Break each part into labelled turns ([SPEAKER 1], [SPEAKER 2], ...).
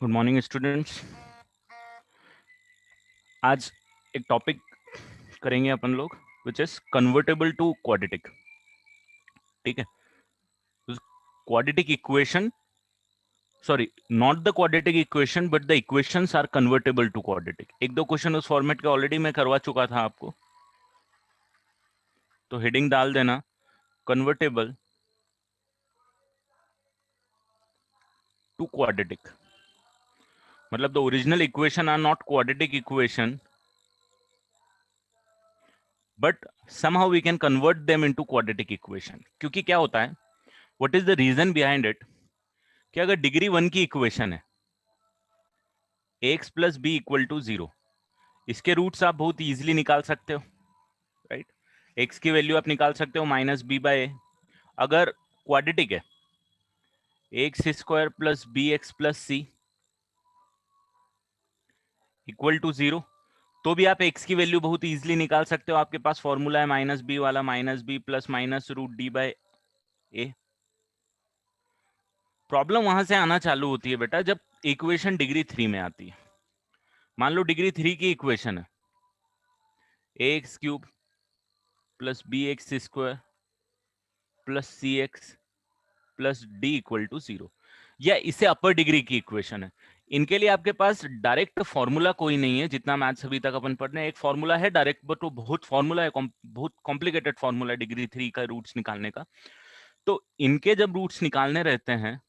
[SPEAKER 1] Good morning students. आज एक topic करेंगे अपन लोग which is convertible to quadratic. ठीक है, quadratic equation, sorry not the quadratic equation but the equations are convertible to quadratic. एक दो क्वेश्चन उस फॉर्मेट के ऑलरेडी मैं करवा चुका था आपको, तो हेडिंग डाल देना कन्वर्टेबल टू क्वाड्रेटिक। मतलब the original equation are not quadratic equation but somehow we can convert them into quadratic equation। क्योंकि क्या होता है, what is the reason behind it, कि अगर डिग्री 1 की इक्वेशन है ax plus B equal to 0, इसके रूट्स आप बहुत इजीली निकाल सकते हो, राइट। x की वैल्यू आप निकाल सकते हो माइनस बी बाय ए। अगर क्वाड्रेटिक है X square plus B X plus C equal to 0, तो भी आप x की वैल्यू बहुत इजीली निकाल सकते हो। आपके पास फॉर्मूला है माइनस बी वाला, minus B plus minus root D by A. Problem वहां से आना चालू होती है बेटा जब इक्वेशन डिग्री 3 में आती है। मान लो डिग्री 3 की इक्वेशन है A X cube plus B X square plus C X plus D equal to 0, या इससे अपर डिग्री की इक्वेशन है। इनके लिए आपके पास डायरेक्ट फॉर्मूला कोई नहीं है। जितना मैथ्स अभी तक अपन पढ़ रहे हैं, एक फॉर्मूला है डायरेक्ट, बट वो बहुत फॉर्मूला है, बहुत कॉम्प्लिकेटेड फॉर्मूला है डिग्री 3 का रूट्स निकालने का। तो इनके जब रूट्स निकालने रहते हैं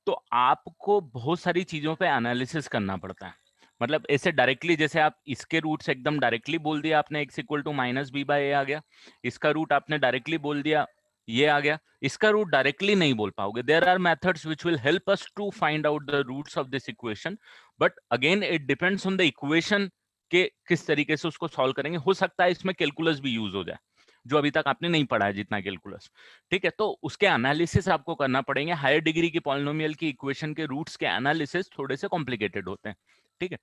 [SPEAKER 1] तो आपको बहुत सारी चीजों पे एनालिसिस करना पड़ता है। मतलब ऐसे डायरेक्टली, जैसे आप इसके रूट्स एकदम डायरेक्टली बोल दिया आपने, x equal to minus B by A आ गया। इसका रूट आपने डायरेक्टली बोल दिया, ये आ गया। इसका रूट डायरेक्टली नहीं बोल पाओगे। There are methods which will help us to find out the roots of this equation, but again it depends on the equation के किस तरीके से उसको सॉल्व करेंगे। हो सकता है इसमें कैलकुलस भी यूज हो जाए, जो अभी तक आपने नहीं पढ़ा है जितना कैलकुलस। ठीक है, तो उसके एनालिसिस आपको करना पड़ेंगे। हायर डिग्री की पॉलिनोमियल की इक्वेशन के रूट्स के एनालिसिस थोड़े से कॉम्प्लिकेटेड होते हैं। ठीक है,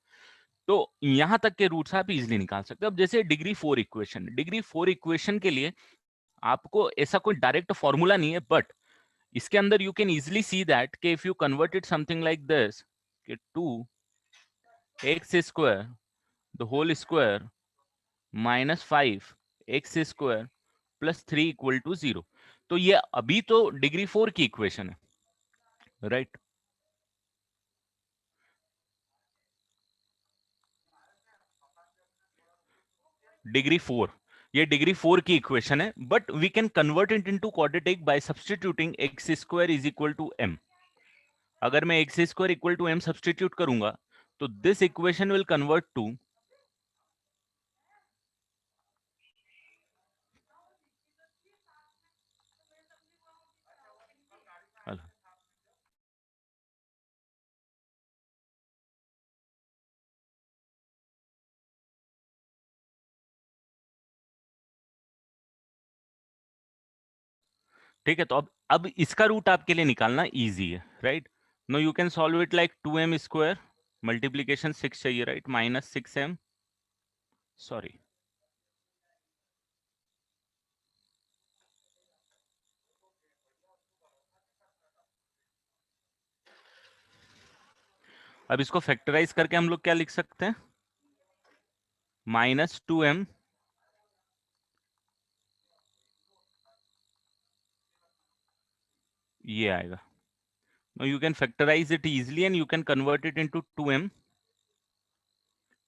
[SPEAKER 1] तो यहां तक के रूट्स आप इजीली निकाल सकते हो। अब जैसे डिग्री 4 इक्वेशन के लिए आपको ऐसा कोई डायरेक्ट फॉर्मूला नहीं है, बट इसके अंदर you can easily see that कि if you converted something like this कि 2x² the whole square minus 5x² plus 3 equal to 0, तो ये अभी तो डिग्री 4 की इक्वेशन है, राइट। डिग्री 4, ये डिग्री 4 की इक्वेशन है, but we can convert it into quadratic by substituting X square is equal to M. अगर मैं X square equal to M substitute करूंगा तो this equation will convert to, ठीक है। तो अब इसका रूट आपके लिए निकालना इजी है, right. No you can solve it like 2m² multiplication 6 चाहिए, राइट, माइनस 6m, सॉरी, अब इसको फैक्टराइज करके हम लोग क्या लिख सकते हैं, -2m ये आएगा। Now you can factorize it easily and you can convert it into 2m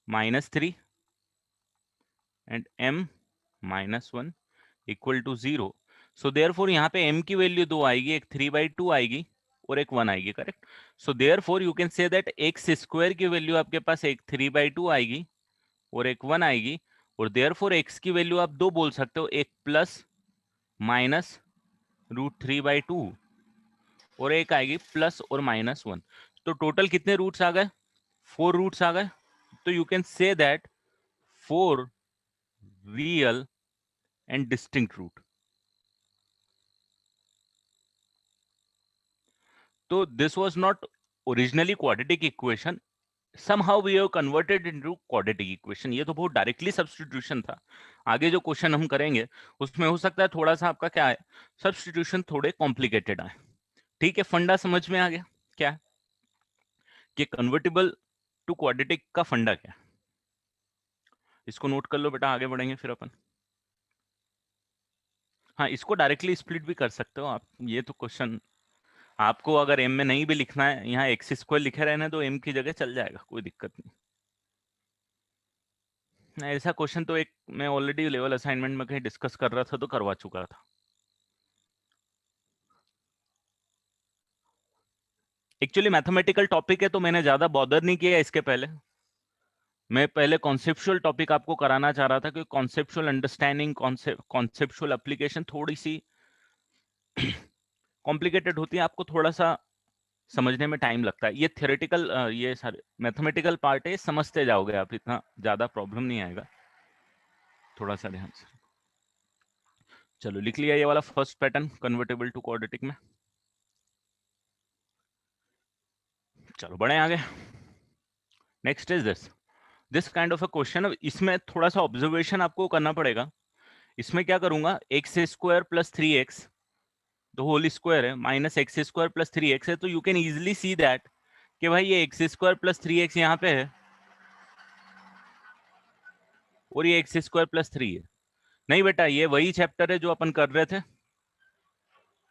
[SPEAKER 1] minus 3 and m minus 1 equal to 0. So therefore यहाँ पे m की वैल्यू दो आएगी, एक 3/2 आएगी और एक 1 आएगी, correct. So therefore you can say that x square की वैल्यू आपके पास एक 3/2 आएगी और एक 1 आएगी, और therefore x की वैल्यू आप दो बोल सकते हो, एक प्लस माइनस √3/2 और एक आएगी प्लस और -1। तो टोटल कितने रूट्स आ गए, 4 रूट्स आ गए। तो you can say that 4 real and distinct root. तो this was not originally quadratic equation, somehow we have converted into quadratic equation। ये तो बहुत डायरेक्टली सब्स्टिट्यूशन था। आगे जो क्वेश्चन हम करेंगे उसमें हो सकता है थोड़ा सा आपका क्या है, सब्स्टिट्यूशन थोड़े कॉम्प्लिकेटेड आए। ठीक है, फंडा समझ में आ गया क्या है? कि कन्वर्टिबल टू क्वाड्रेटिक का फंडा क्या है। इसको नोट कर लो बेटा, आगे बढ़ेंगे फिर अपन। हाँ, इसको डायरेक्टली स्प्लिट भी कर सकते हो आप। ये तो क्वेश्चन आपको अगर एम में नहीं भी लिखना है, यहाँ एक्स स्क्वायर लिखे रहने तो एम की जगह चल जाएगा, कोई दिक्कत नहीं। ऐसा क्वेश्चन तो एक मैं ऑलरेडी लेवल असाइनमेंट में कहीं डिस्कस कर रहा था तो करवा चुका था। एक्चुअली मैथमेटिकल टॉपिक है तो मैंने ज्यादा बॉदर नहीं किया इसके पहले। मैं पहले कॉन्सेप्चुअल टॉपिक आपको कराना चाह रहा था कि कॉन्सेप्चुअल अंडरस्टैंडिंग, कॉन्सेप्चुअल एप्लीकेशन थोड़ी सी कॉम्प्लिकेटेड होती है, आपको थोड़ा सा समझने में टाइम लगता है। ये थियोरेटिकल, ये सारे मैथमेटिकल पार्ट है, समझते जाओगे आप, इतना ज्यादा प्रॉब्लम नहीं आएगा, थोड़ा सा ध्यान से। चलो लिख लिया ये वाला first pattern convertible to quadratic में। चलो बढ़े आगे। Next is this kind of a question. इसमें थोड़ा सा ऑब्जर्वेशन आपको करना पड़ेगा। इसमें क्या करूंगा, एक्स स्क्वायर प्लस 3x तो होल स्क्वायर है, minus x square plus 3x है, तो you can easily see that कि भाई ये एक्स स्क्वायर प्लस 3x यहाँ पे है और ये एक्स स्क्वायर प्लस 3 है। नहीं बेटा, ये वही चैप्टर है जो अपन कर रहे थे,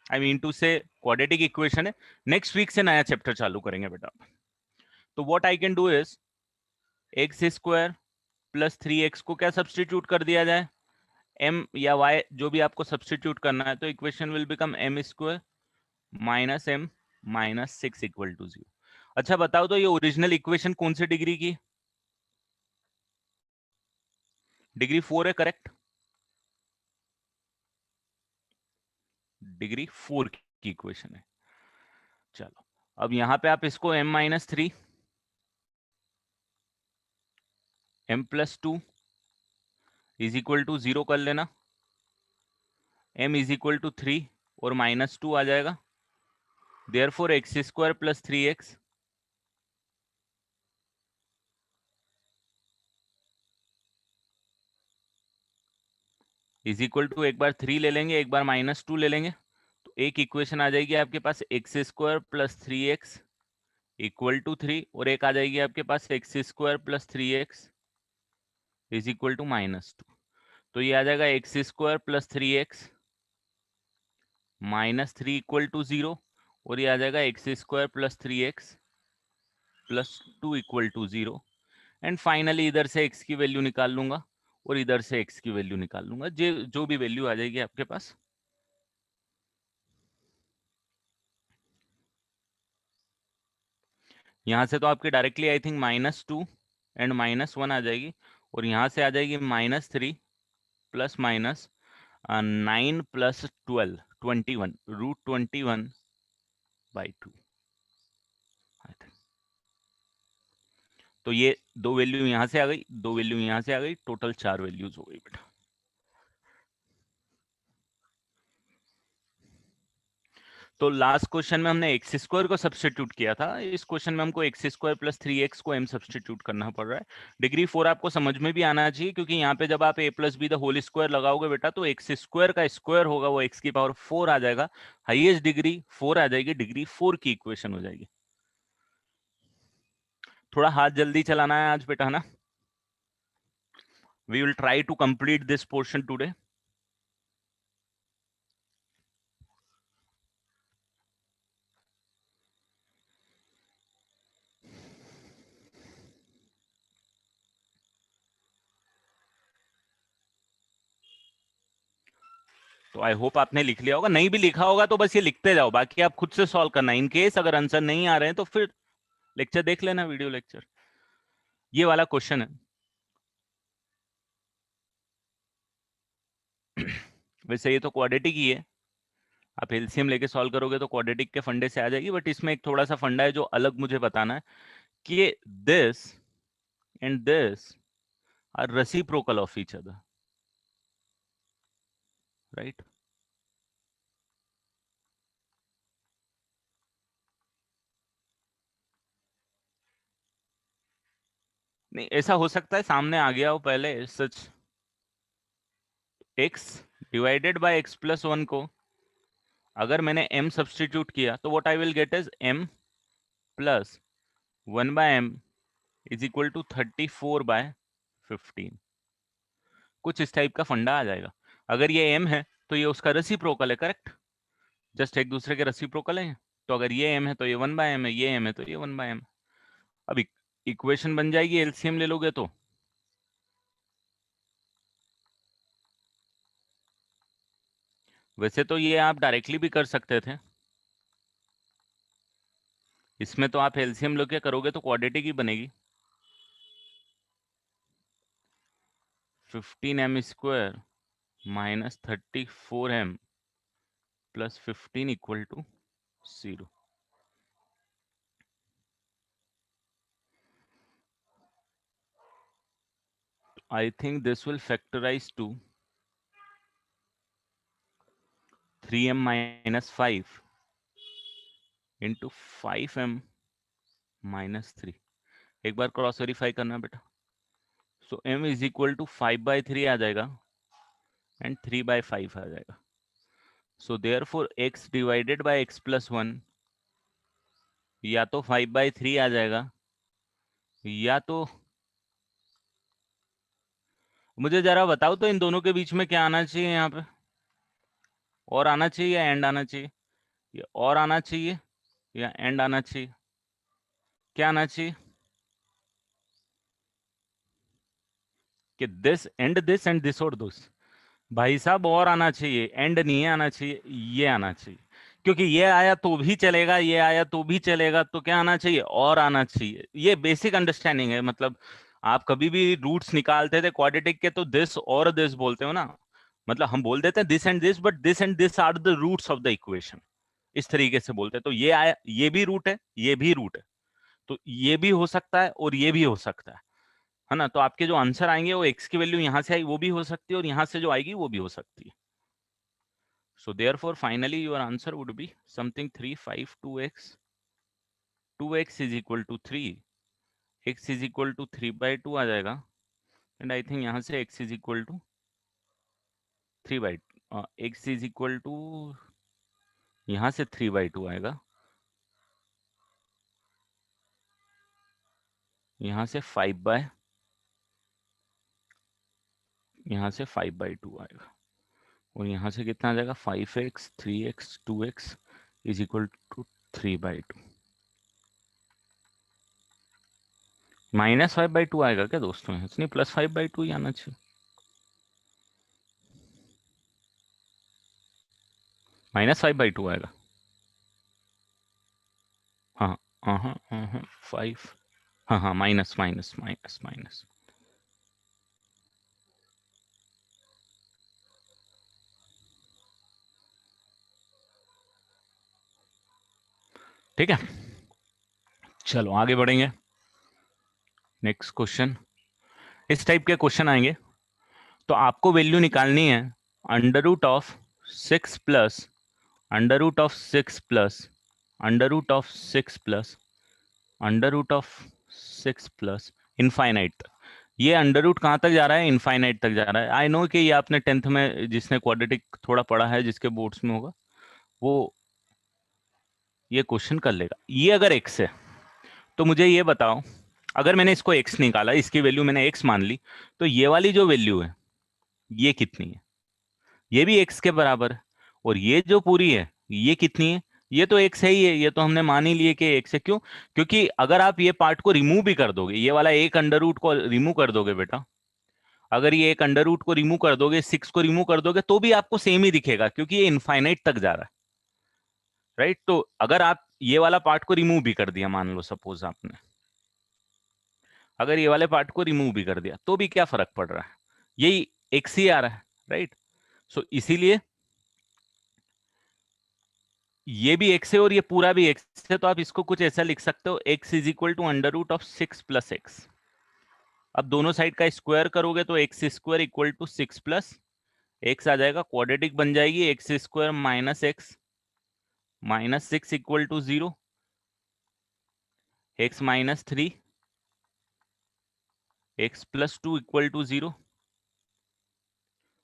[SPEAKER 1] आई मीन टू से क्वाड्रेटिक इक्वेशन है। नेक्स्ट वीक से नया चैप्टर चालू करेंगे बेटा। तो what I can do is x square plus 3x को क्या सब्सटीट्यूट कर दिया जाए, m या y जो भी आपको सब्सटीट्यूट करना है, तो equation will become m square minus m minus 6 equal to 0। अच्छा बताओ तो ये ओरिजिनल इक्वेशन कौन से डिग्री की, डिग्री 4 है, करेक्ट, डिग्री 4 की इक्वेशन है। चलो अब यहां पे आप इसको m minus 3 m plus 2 is equal to 0 कर लेना, m इज इक्वल टू 3 और माइनस 2 आ जाएगा, therefore X square plus 3x is equal to, एक बार 3 ले लेंगे, एक बार माइनस 2 ले लेंगे, तो एक इक्वेशन आ जाएगी आपके पास x square plus 3x equal to 3, और एक आ जाएगी आपके पास x square plus 3x is equal to minus 2। तो ये आ जाएगा x square plus 3x minus 3 equal to 0, और ये आ जाएगा x square plus 3x plus 2 equal to 0। And finally इधर से x की वैल्यू निकाल लूंगा और इधर से x की वैल्यू निकाल लूंगा, जो भी वैल्यू आ जाएगी आपके पास। यहाँ से तो आपके डायरेक्टली आई थिंक -2 एंड -1 आ जाएगी, और यहाँ से आ जाएगी -3 plus minus 9 plus 12 21 √21/2 I think. तो ये दो वैल्यू यहाँ से आ गई, दो वैल्यू यहाँ से आ गई, टोटल 4 वैल्यूज हो गई बेटा। तो लास्ट क्वेश्चन में हमने एक्स स्क्वायर को सब्सटीट्यूट किया था, इस क्वेश्चन में हमको एक्स स्क्वायर प्लस 3x को m सब्सटीट्यूट करना पड़ रहा है। डिग्री 4 आपको समझ में भी आना चाहिए, क्योंकि यहाँ पे जब आप a plus B the whole square लगाओगे बेटा, तो एक्स स्क्वायर का स्क्वायर होगा वो x की पावर 4 आ जाएगा, हाईएस्ट डिग्री 4 आ जाएगी, डिग्री 4 की इक्वेशन हो जाएगी। थोड़ा हाथ जल्दी चलाना है आज बेटा, है ना। We will try to complete this portion today. तो आई होप आपने लिख लिया होगा, नहीं भी लिखा होगा तो बस ये लिखते जाओ, बाकी आप खुद से सॉल्व करना। इन केस अगर आंसर नहीं आ रहे हैं तो फिर लेक्चर देख लेना, वीडियो लेक्चर। ये वाला क्वेश्चन है वैसे ये तो क्वाड्रेटिक ही है, आप एलसीएम लेके सॉल्व करोगे तो क्वाड्रेटिक के फंडे से आ जाएगी, बट इसमें एक थोड़ा सा फंडा है जो अलग मुझे बताना है कि this and this are reciprocal of each other, right. नहीं, ऐसा हो सकता है सामने आ गया हो पहले, such x divided by x plus 1 को अगर मैंने m सब्सटीट्यूट किया तो what I will get is m plus 1/m is equal to 34/15। कुछ इस टाइप का फंडा आ जाएगा। अगर ये m है तो ये उसका रेसिप्रोकल है, करेक्ट? जस्ट एक दूसरे के रेसिप्रोकल है। तो अगर ये m है तो ये 1/m है, ये m है तो ये 1/m। अब इक्वेशन बन जाएगी, एलसीएम ले लोगे तो। वैसे तो ये आप डायरेक्टली भी कर सकते थे, इसमें तो आप एलसीएम लेके करोगे तो क्वाड्रेटिक ही बनेगी। 15m² minus 34m plus 15 equal to 0। I think this will factorize to 3m minus 5 into 5m minus 3। एक बार क्रॉस वेरीफाई करना बेटा। सो m इज इक्वल टू 5/3 आ जाएगा एंड 3/5 आ जाएगा। So therefore x divided by x plus 1 या तो 5/3 आ जाएगा, या तो मुझे जरा बताओ तो इन दोनों के बीच में क्या आना चाहिए यहाँ पे? और आना चाहिए या एंड आना चाहिए? या और आना चाहिए या एंड आना चाहिए? क्या आना चाहिए? कि this and this and this और दिस। भाई साहब और आना चाहिए, एंड नहीं आना चाहिए, ये आना चाहिए। क्योंकि ये आया तो भी चलेगा, ये आया तो भी चलेगा, तो क्या आना चाहिए? और आना चाहिए। ये बेसिक अंडरस्टैंडिंग है। मतलब आप कभी भी रूट्स निकालते थे क्वाड्रेटिक के तो दिस और दिस बोलते हो ना। मतलब हम बोल देते हैं this and this, but this and this are the roots of the equation. इस तरीके से बोलते हैं। तो ये आया, ये भी रूट है, ये भी रूट है। तो ये भी हो सकता है और ये भी हो सकता है ना? तो आपके जो आंसर आएंगे वो एक्स की वैल्यू यहां से आई वो भी हो सकती है और यहां से जो आएगी वो भी हो सकती है। So therefore, finally your answer would be something 3, 5, 2x. 2x is equal to 3. x is equal to 3/2 आ जाएगा। And I think यहाँ से x is equal to 3/2। x is equal to यहाँ से 3/2 आएगा। यहाँ से 5/2 आएगा। और यहाँ से कितना आ जाएगा? 5x, 3x, 2x is equal to 3/2। -5/2 आएगा क्या दोस्तों? इसलिए +5/2 ही आना चाहिए। -5/2 आएगा। हाँ हाँ हाँ हाँ 5। हाँ हाँ माइनस माइनस माइनस माइनस। ठीक है, चलो आगे बढ़ेंगे। नेक्स्ट क्वेश्चन, इस टाइप के क्वेश्चन आएंगे तो आपको वैल्यू निकालनी है under root of 6 plus under root of 6 plus under root of 6 plus under root of 6 plus infinite. ये अंडर रूट कहाँ तक जा रहा है? इनफाइनाइट तक जा रहा है। आई नो कि ये आपने 10th में जिसने क्वाड्रेटिक थोड़ा पढ़ा है, जिसके बोर्ड्स में होगा, वो ये क्वेश्चन कर लेगा। ये अगर एक्स है तो मुझे ये बताओ, अगर मैंने इसको x निकाला, इसकी वैल्यू मैंने x मान ली, तो ये वाली जो वैल्यू है ये कितनी है? ये भी x के बराबर है। और ये जो पूरी है ये कितनी है? ये तो x है ही है, ये तो हमने मान ही लिए कि x है। क्यों? क्योंकि अगर आप ये पार्ट को रिमूव भी कर दोगे, ये वाला एक अंडर रूट को रिमूव कर दोगे बेटा, अगर ये एक अंडर रूट को रिमूव कर दोगे, 6 को रिमूव कर दोगे, तो भी आपको सेम ही दिखेगा, क्योंकि ये इनफाइनाइट तक जा रहा है। राइट? तो अगर आप ये वाला पार्ट को रिमूव भी कर दिया, मान लो सपोज आपने, अगर ये वाले पार्ट को रिमूव भी कर दिया, तो भी क्या फर्क पड़ रहा है? यही एक्स ही आ रहा है। राइट? सो इसीलिए ये भी एक्स है और ये पूरा भी एक्स है, तो आप इसको कुछ ऐसा लिख सकते हो, x is equal to under root of 6 plus x. अब दोनों साइड का स्क्वायर करोगे तो x square equal to 6 plus x आ जाएगा, क्वाड्रेटिक बन जाएगी। X square minus x minus 6 equal to 0, x minus 3, x plus 2 equal to 0।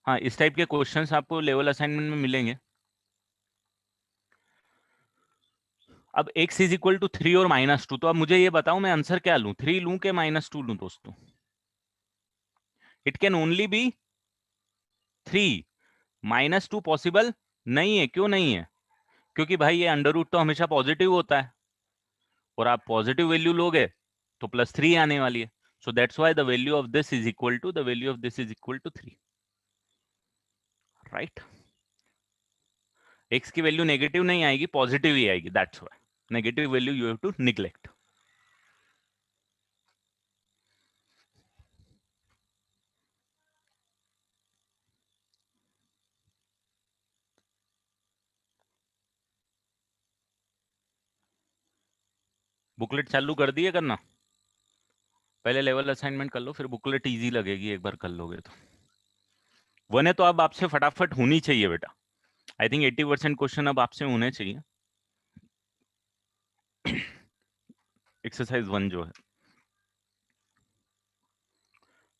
[SPEAKER 1] हाँ, इस टाइप के क्वेश्चंस आपको लेवल असाइनमेंट में मिलेंगे। अब x इज इक्वल टू 3 और -2, तो अब मुझे ये बताओ मैं आंसर क्या लूं, 3 लूं के -2 लूं दोस्तों? It can only be 3। -2 possible नहीं है, क्यों नहीं है? क्योंकि भाई ये अंडर रूट तो हमेशा पॉजिटिव होता है, और आप पॉजिटिव वैल्यू लोगे तो +3 आने वाली है। So that's why the value of this is equal to the value of this is equal to 3, right? x की वैल्यू नेगेटिव नहीं आएगी, पॉजिटिव ही आएगी, that's why negative value you have to neglect. Booklet चालू कर दिए करना, पहले लेवल असाइनमेंट कर लो, फिर बुकलेट इजी लगेगी एक बार कर लोगे तो। वन है तो अब आपसे फटाफट होनी चाहिए बेटा, आई थिंक 80% क्वेश्चन अब आपसे होने चाहिए। एक्सरसाइज 1 जो है,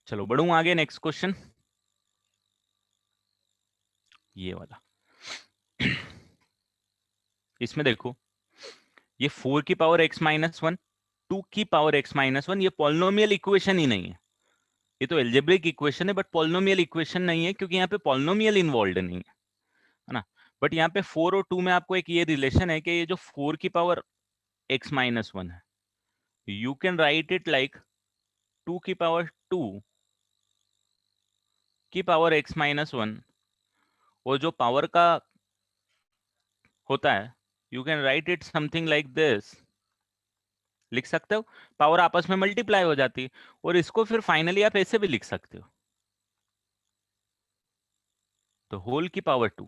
[SPEAKER 1] चलो बढ़ू आगे, नेक्स्ट क्वेश्चन ये वाला। इसमें देखो, ये 4 की पावर x-1, 2 की पावर x-1, ये पॉलिनोमियल इक्वेशन ही नहीं है, ये तो एल्जेब्रिक इक्वेशन है, बट पॉलिनोमियल इक्वेशन नहीं है, क्योंकि यहाँ पे पॉलिनोमियल इन्वॉल्व नहीं है ना? बट यहाँ पे 4 और 2 में आपको एक ये रिलेशन है कि ये जो 4 की पावर x-1 है, you can write it like 2 की पावर 2 की पावर x-1, और जो पावर का होता है, you can write it something like this, लिख सकते हो, पावर आपस में मल्टीप्लाई हो जाती है, और इसको फिर फाइनली आप ऐसे भी लिख सकते हो, तो होल की पावर 2,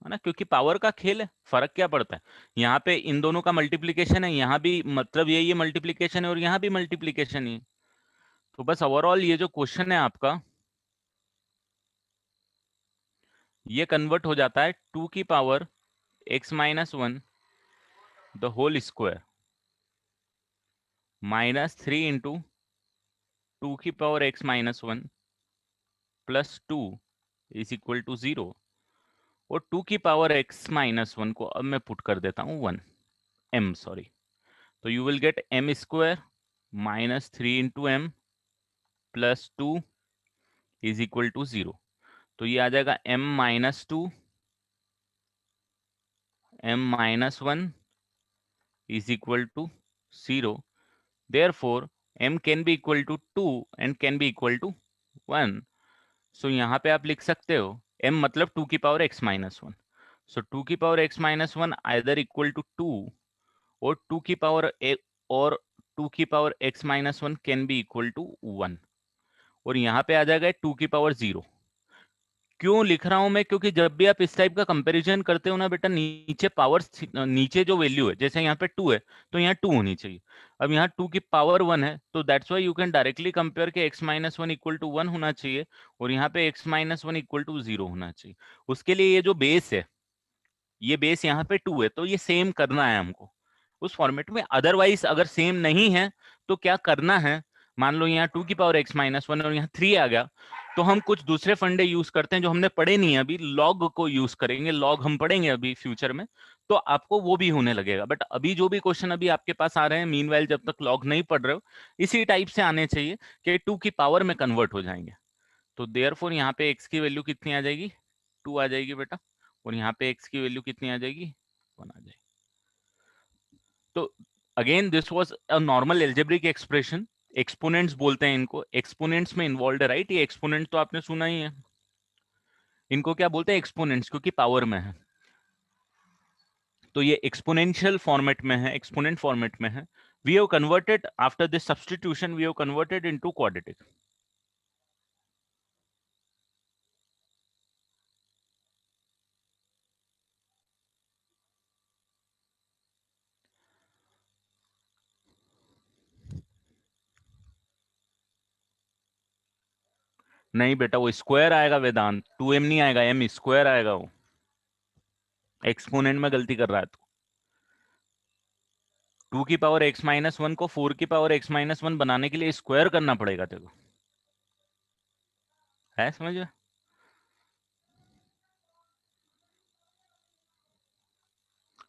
[SPEAKER 1] है ना? क्योंकि पावर का खेल है, फर्क क्या पड़ता है? यहाँ पे इन दोनों का मल्टीप्लीकेशन है, यहाँ भी मतलब यही है मल्टीप्लीकेशन है, और यहाँ भी मल्टीप्लीकेशन ही है। तो बस ओवरऑल ये जो क्वेश्चन है आपका, ये कन्वर्ट हो जाता है 2 की power x-1 the whole square -3 into 2 की power x-1 +2 is equal to 0, और 2 की पावर x-1 को अब मैं पुट कर देता हूँ 1 m, सॉरी, तो you will get m square -3 into m +2 is equal to 0। तो ये आ जाएगा m-2 m-1 is equal to 0, therefore m can be equal to 2 and can be equal to 1। so यहाँ पे आप लिख सकते हो m मतलब 2 की पावर x-1, so 2 की power x-1 either equal to 2 और 2 की पावर और 2 की power x-1 can be equal to 1, और यहाँ पे आ जाएगा 2 की पावर 0। क्यों लिख रहा हूं मैं? क्योंकि जब भी आप इस टाइप का कंपैरिजन करते हो ना बेटा, नीचे पावर, नीचे जो वैल्यू है, जैसे यहाँ पे 2 है तो यहाँ 2 होनी चाहिए। अब यहाँ 2 की पावर 1 है, तो that's why you can directly compare के x-1 इक्वल टू 1 होना चाहिए, और यहाँ पे x-1 इक्वल टू 0 होना चाहिए। उसके लिए ये जो बेस है, ये बेस यहाँ पे 2 है, तो ये सेम करना है हमको उस फॉर्मेट में। अदरवाइज अगर सेम नहीं है तो क्या करना है, मान लो यहाँ 2 की पावर x-1 और यहाँ 3 आ गया, तो हम कुछ दूसरे फंडे यूज करते हैं जो हमने पढ़े नहीं है अभी, लॉग को यूज करेंगे, लॉग हम पढ़ेंगे अभी फ्यूचर में, तो आपको वो भी होने लगेगा। बट अभी जो भी क्वेश्चन अभी आपके पास आ रहे हैं, मीनवाइल जब तक लॉग नहीं पढ़ रहे हो, इसी टाइप से आने चाहिए कि 2 की पावर में कन्वर्ट हो जाएंगे। तो देयरफॉर यहाँ पे x की वैल्यू कितनी आ जाएगी? 2 आ जाएगी बेटा, और यहाँ पे x की वैल्यू कितनी आ जाएगी? 1 आ जाएगी। तो again this was a normal algebraic expression, exponents बोलते हैं इनको, एक्सपोनेंट्स में इन्वॉल्व है, राइट? ये एक्सपोनेंट तो आपने सुना ही है, इनको क्या बोलते हैं? एक्सपोनेंट्स, क्योंकि पावर में है। तो ये एक्सपोनेंशियल फॉर्मेट में है, एक्सपोनेंट फॉर्मेट में है। We have converted after this substitution, we have converted into quadratic. नहीं बेटा, वो स्क्वायर आएगा वेदांत, 2m नहीं आएगा, m स्क्वायर आएगा, वो एक्सपोनेंट में गलती कर रहा है तो। 2 की पावर x-1 को 4 की पावर x-1 बनाने के लिए स्क्वायर करना पड़ेगा तेरे को, है समझ में?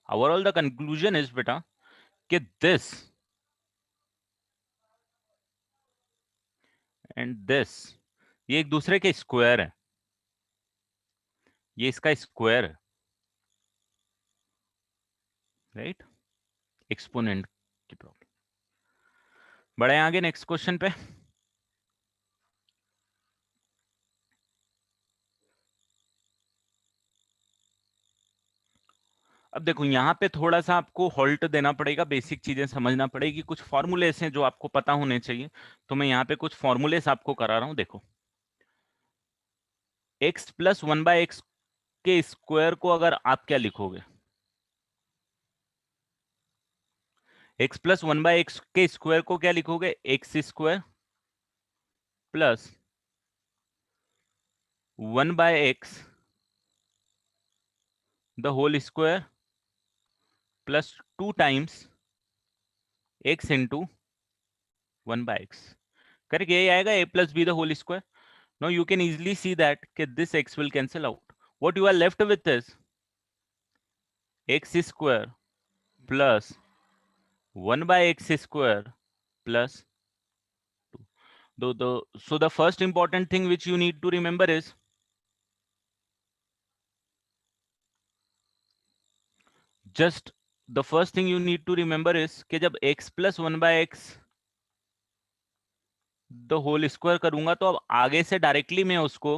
[SPEAKER 1] ओवरऑल द कंक्लूजन इज बेटा कि दिस एंड दिस ये एक दूसरे के स्क्वायर है, ये इसका स्क्वायर है, राइट, एक्सपोनेंट की प्रॉब्लम। बढ़े आगे नेक्स्ट क्वेश्चन पे। अब देखो यहाँ पे थोड़ा सा आपको हॉल्ट देना पड़ेगा, बेसिक चीजें समझना पड़ेगी, कुछ फॉर्मूलेस हैं जो आपको पता होने चाहिए, तो मैं यहाँ पे कुछ फॉर्मूलेस आपको करा रहा हूं। देखो x प्लस 1/x के स्क्वायर को अगर आप क्या लिखोगे, x प्लस 1/x के स्क्वायर को क्या लिखोगे, x square plus 1/x the whole square plus 2 times x into 1/x। Correct, यही आएगा a plus B the whole square. Now you can easily see that कि this x will cancel out. What you are left with is x square plus 1/x square plus 2. So the first important thing which you need to remember is just the first thing you need to remember is कि जब x plus 1/x the whole square करूंगा तो अब आगे से directly मैं उसको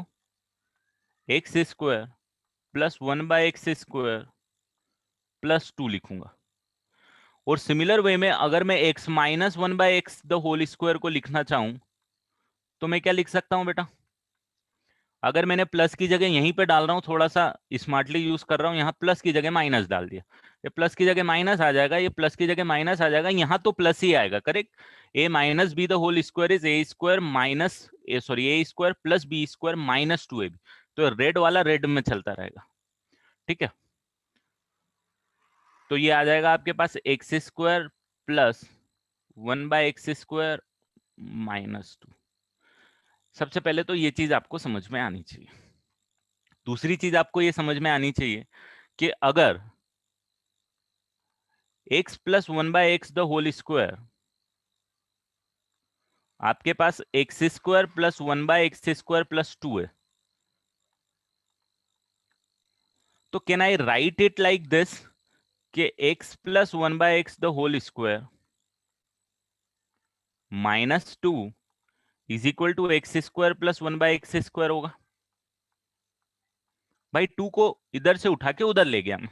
[SPEAKER 1] x square plus 1/x square plus 2 लिखूंगा। और सिमिलर वे में अगर मैं x minus 1/x the whole square को लिखना चाहूं तो मैं क्या लिख सकता हूं बेटा, अगर मैंने प्लस की जगह यहीं पे डाल रहा हूं, थोड़ा सा स्मार्टली यूज कर रहा हूं, यहाँ प्लस की जगह माइनस डाल दिया, ये प्लस की जगह माइनस आ जाएगा, ये प्लस की जगह माइनस आ जाएगा, यहाँ तो प्लस ही आएगा। Correct, A minus B the whole square is A square minus sorry A square plus B square minus 2ab। तो रेड वाला रेड में चलता रहेगा, ठीक है। तो ये आ जाएगा आपके पास x square plus 1/x square minus 2। सबसे पहले तो ये चीज आपको समझ में आनी चाहिए। दूसरी चीज आपको ये समझ में आनी चाहिए कि अगर x plus 1/x the whole square आपके पास x square plus 1/x square plus 2 है, तो can I write it like this कि x plus 1/x the whole square minus 2 is equal to x square plus 1/x square होगा। भाई 2 को इधर से उठा के उधर ले गया मैं,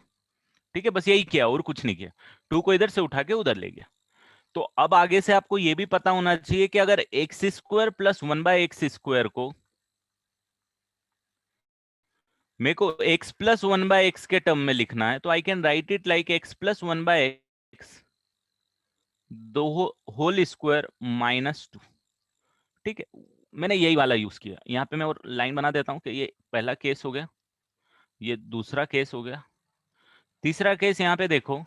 [SPEAKER 1] ठीक है, बस यही किया और कुछ नहीं किया, 2 को इधर से उठा के उधर ले गया। तो अब आगे से आपको यह भी पता होना चाहिए कि अगर x square plus 1/x square को मेरे को x प्लस 1/x के टर्म में लिखना है, तो आई can write it like x plus 1/x दो होल स्क्वायर माइनस 2। ठीक है, मैंने यही वाला यूज किया। यहाँ पे मैं और लाइन बना देता हूँ कि ये पहला केस हो गया, ये दूसरा केस हो गया, तीसरा केस यहाँ पे देखो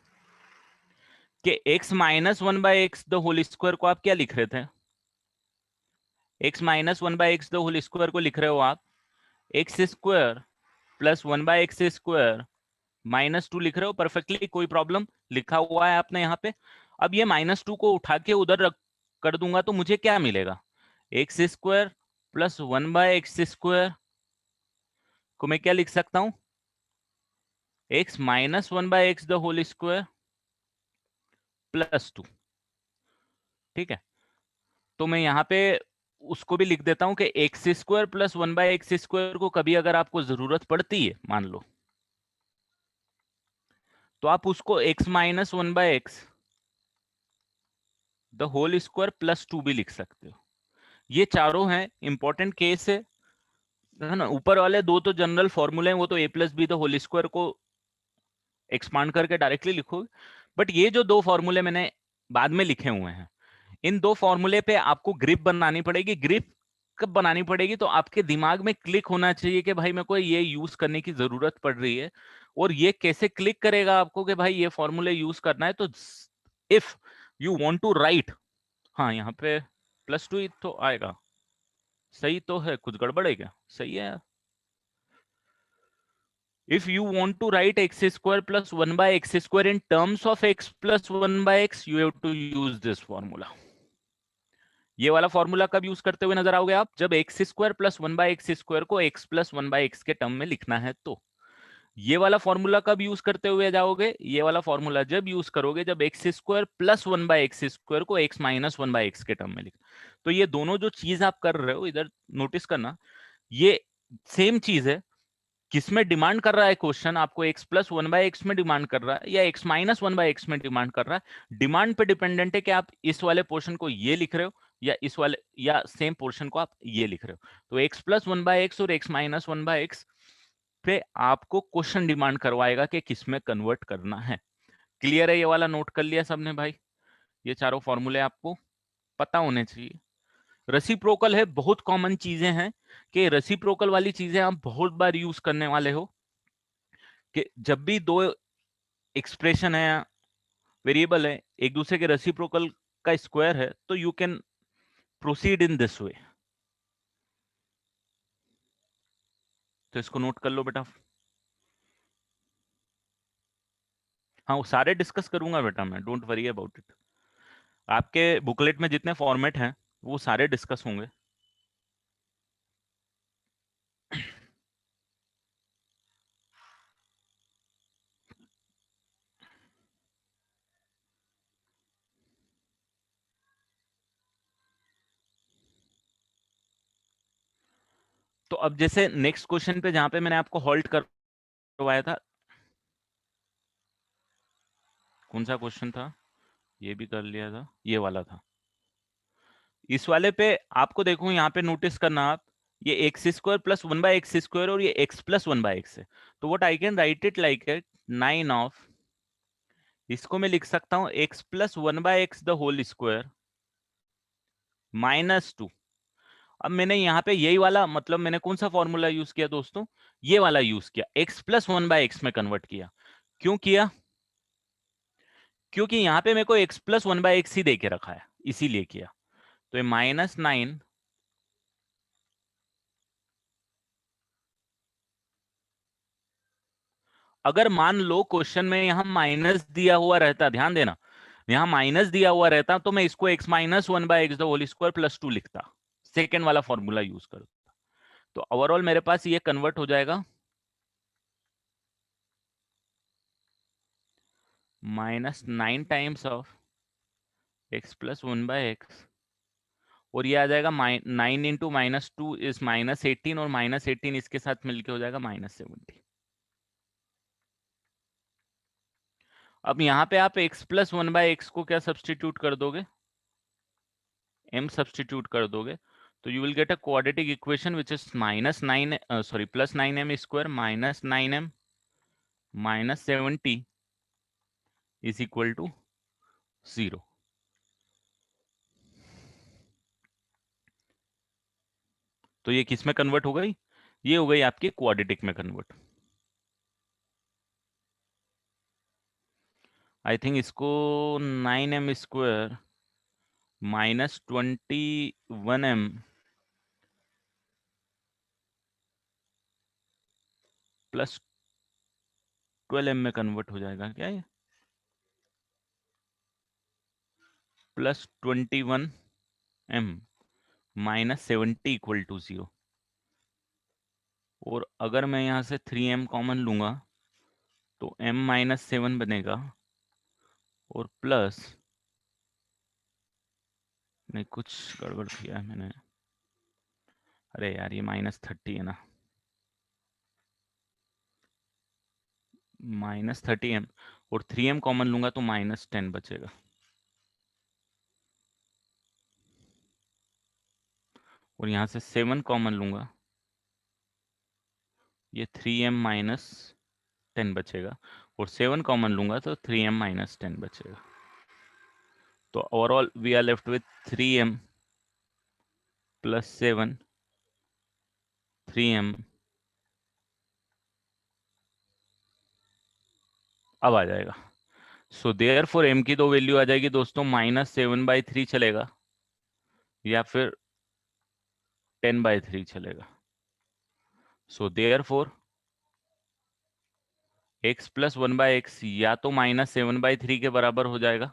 [SPEAKER 1] कि x minus 1/x the whole square को आप क्या लिख रहे थे, x minus 1/x the whole square को लिख रहे हो आप X square plus 1/x square minus 2 लिख रहे हो, परफेक्टली कोई प्रॉब्लम, लिखा हुआ है आपने यहाँ पे। अब ये माइनस 2 को उठा के उधर रख कर दूंगा तो मुझे क्या मिलेगा, x square plus 1/x square को मैं क्या लिख सकता हूं, x minus 1/x the whole square plus 2। ठीक है, तो मैं यहाँ पे उसको भी लिख देता हूं कि x square plus 1/x square को कभी अगर आपको जरूरत पड़ती है मान लो, तो आप उसको x minus 1/x the whole square plus 2 भी लिख सकते हो। ये चारों हैं इंपॉर्टेंट केस है ना। ऊपर वाले दो तो जनरल फॉर्मूले हैं, वो तो a plus B the whole square को एक्सपांड करके डायरेक्टली लिखोगे, बट ये जो दो फॉर्मूले मैंने बाद में लिखे हुए हैं, इन दो फॉर्मूले पे आपको ग्रिप बनानी पड़ेगी। ग्रिप कब बनानी पड़ेगी, तो आपके दिमाग में क्लिक होना चाहिए कि भाई मेरे को ये यूज करने की जरूरत पड़ रही है। और ये कैसे क्लिक करेगा आपको कि भाई ये फॉर्मूले यूज करना है, तो if you want to write, हाँ यहाँ पे +2 तो आएगा, सही तो है, कुछ गड़बड़ है क्या, सही है। if you want to write x square plus 1 by x square in terms of x plus 1 by x, you have to use this formula. ये वाला फॉर्मूला कब यूज करते हुए नजर आओगे आप? जब X square plus 1 by x square को x प्लस 1 बाय एक्स के टर्म में लिखना है तो। ये वाला फॉर्मूला कब यूज करते हुए जाओगे? ये वाला फॉर्मूला जब यूज करोगे जब X square plus 1 by x square को x माइनस 1 बाय एक्स के टर्म में लिख। तो ये दोनों जो चीज आप कर रहे हो इधर नोटिस करना, ये सेम चीज है। किसमें डिमांड कर रहा है क्वेश्चन? आपको x प्लस 1 बाय एक्स में डिमांड कर रहा है या x माइनस 1 बाय एक्स में डिमांड कर रहा है? डिमांड पे डिपेंडेंट है कि आप इस वाले पोर्शन को ये लिख रहे हो या इस वाले या सेम पोर्शन को आप ये लिख रहे हो। तो x प्लस 1 बाय एक्स और x माइनस 1 बाय एक्स पे आपको क्वेश्चन डिमांड करवाएगा कि किसमें कन्वर्ट करना है। क्लियर है? ये वाला नोट कर लिया सबने भाई? ये चारों फॉर्मूले आपको पता होने चाहिए। रेसिप्रोकल है, बहुत कॉमन चीजें हैं कि रेसिप्रोकल वाली चीजें आप बहुत बार यूज करने वाले हो कि जब भी दो एक्सप्रेशन है, वेरिएबल है, एक दूसरे के रेसिप्रोकल का स्क्वायर है, तो you can proceed in this way. तो इसको नोट कर लो बेटा। हाँ, वो सारे डिस्कस करूंगा बेटा मैं, डोंट वरी अबाउट इट। आपके बुकलेट में जितने फॉर्मेट हैं वो सारे डिस्कस होंगे। तो अब जैसे नेक्स्ट क्वेश्चन पे जहां पे मैंने आपको हॉल्ट करवाया था, कौन सा क्वेश्चन था? ये भी कर लिया था, ये वाला था। इस वाले पे आपको देखो, यहाँ पे नोटिस करना आप, ये X square plus 1 by x square और ये एक्स प्लस 1 बाय एक्स है। तो what I can write it like it 9 of, इसको मैं लिख सकता हूँ X plus 1 by X the whole square minus 2। अब मैंने यहाँ पे यही वाला, मतलब मैंने कौन सा फॉर्मूला यूज किया दोस्तों? ये वाला यूज किया, एक्स प्लस 1 बाय एक्स में कन्वर्ट किया। क्यों किया? क्योंकि यहाँ पे मेरे को एक्स प्लस 1 बाय एक्स ही दे के रखा है, इसीलिए किया। तो ये -9, अगर मान लो क्वेश्चन में यहाँ माइनस दिया हुआ रहता, ध्यान देना, यहाँ माइनस दिया हुआ रहता तो मैं इसको x minus 1 by X the whole square plus 2 लिखता, सेकेंड वाला फॉर्मूला यूज करता। तो ओवरऑल मेरे पास ये कन्वर्ट हो जाएगा -9 times of X plus 1 by X, और ये आ जाएगा 9 इंटू -2 इज -18, और -18 इसके साथ मिलके हो जाएगा -70। अब यहाँ पे आप x प्लस 1 बाय एक्स को क्या सब्सटीट्यूट कर दोगे? m सब्सटीट्यूट कर दोगे तो you will get a quadratic equation which is plus 9m square minus 9m minus 70 is equal to 0। तो ये किस में कन्वर्ट हो गई? ये हो गई आपकी क्वाड्रेटिक में कन्वर्ट। आई थिंक इसको 9m square minus 21m plus 12m में कन्वर्ट हो जाएगा क्या? ये plus 21m minus 70 equal to 0। और अगर मैं यहाँ से 3m कॉमन लूंगा तो m माइनस 7 बनेगा, और प्लस, नहीं कुछ गड़बड़ किया है मैंने, अरे यार ये -30 है ना, -30m, और 3m कॉमन लूंगा तो -10 बचेगा। और यहाँ से 7 कॉमन लूंगा, ये 3m माइनस 10 बचेगा, और 7 कॉमन लूंगा तो 3m माइनस 10 बचेगा। तो overall we are left with 3m plus 7, 3m। अब आ जाएगा। सो देयर फॉर m की दो वैल्यू आ जाएगी दोस्तों, -7/3 चलेगा या फिर 10/3 चलेगा। So therefore x plus 1/x या तो -7/3 के बराबर हो जाएगा,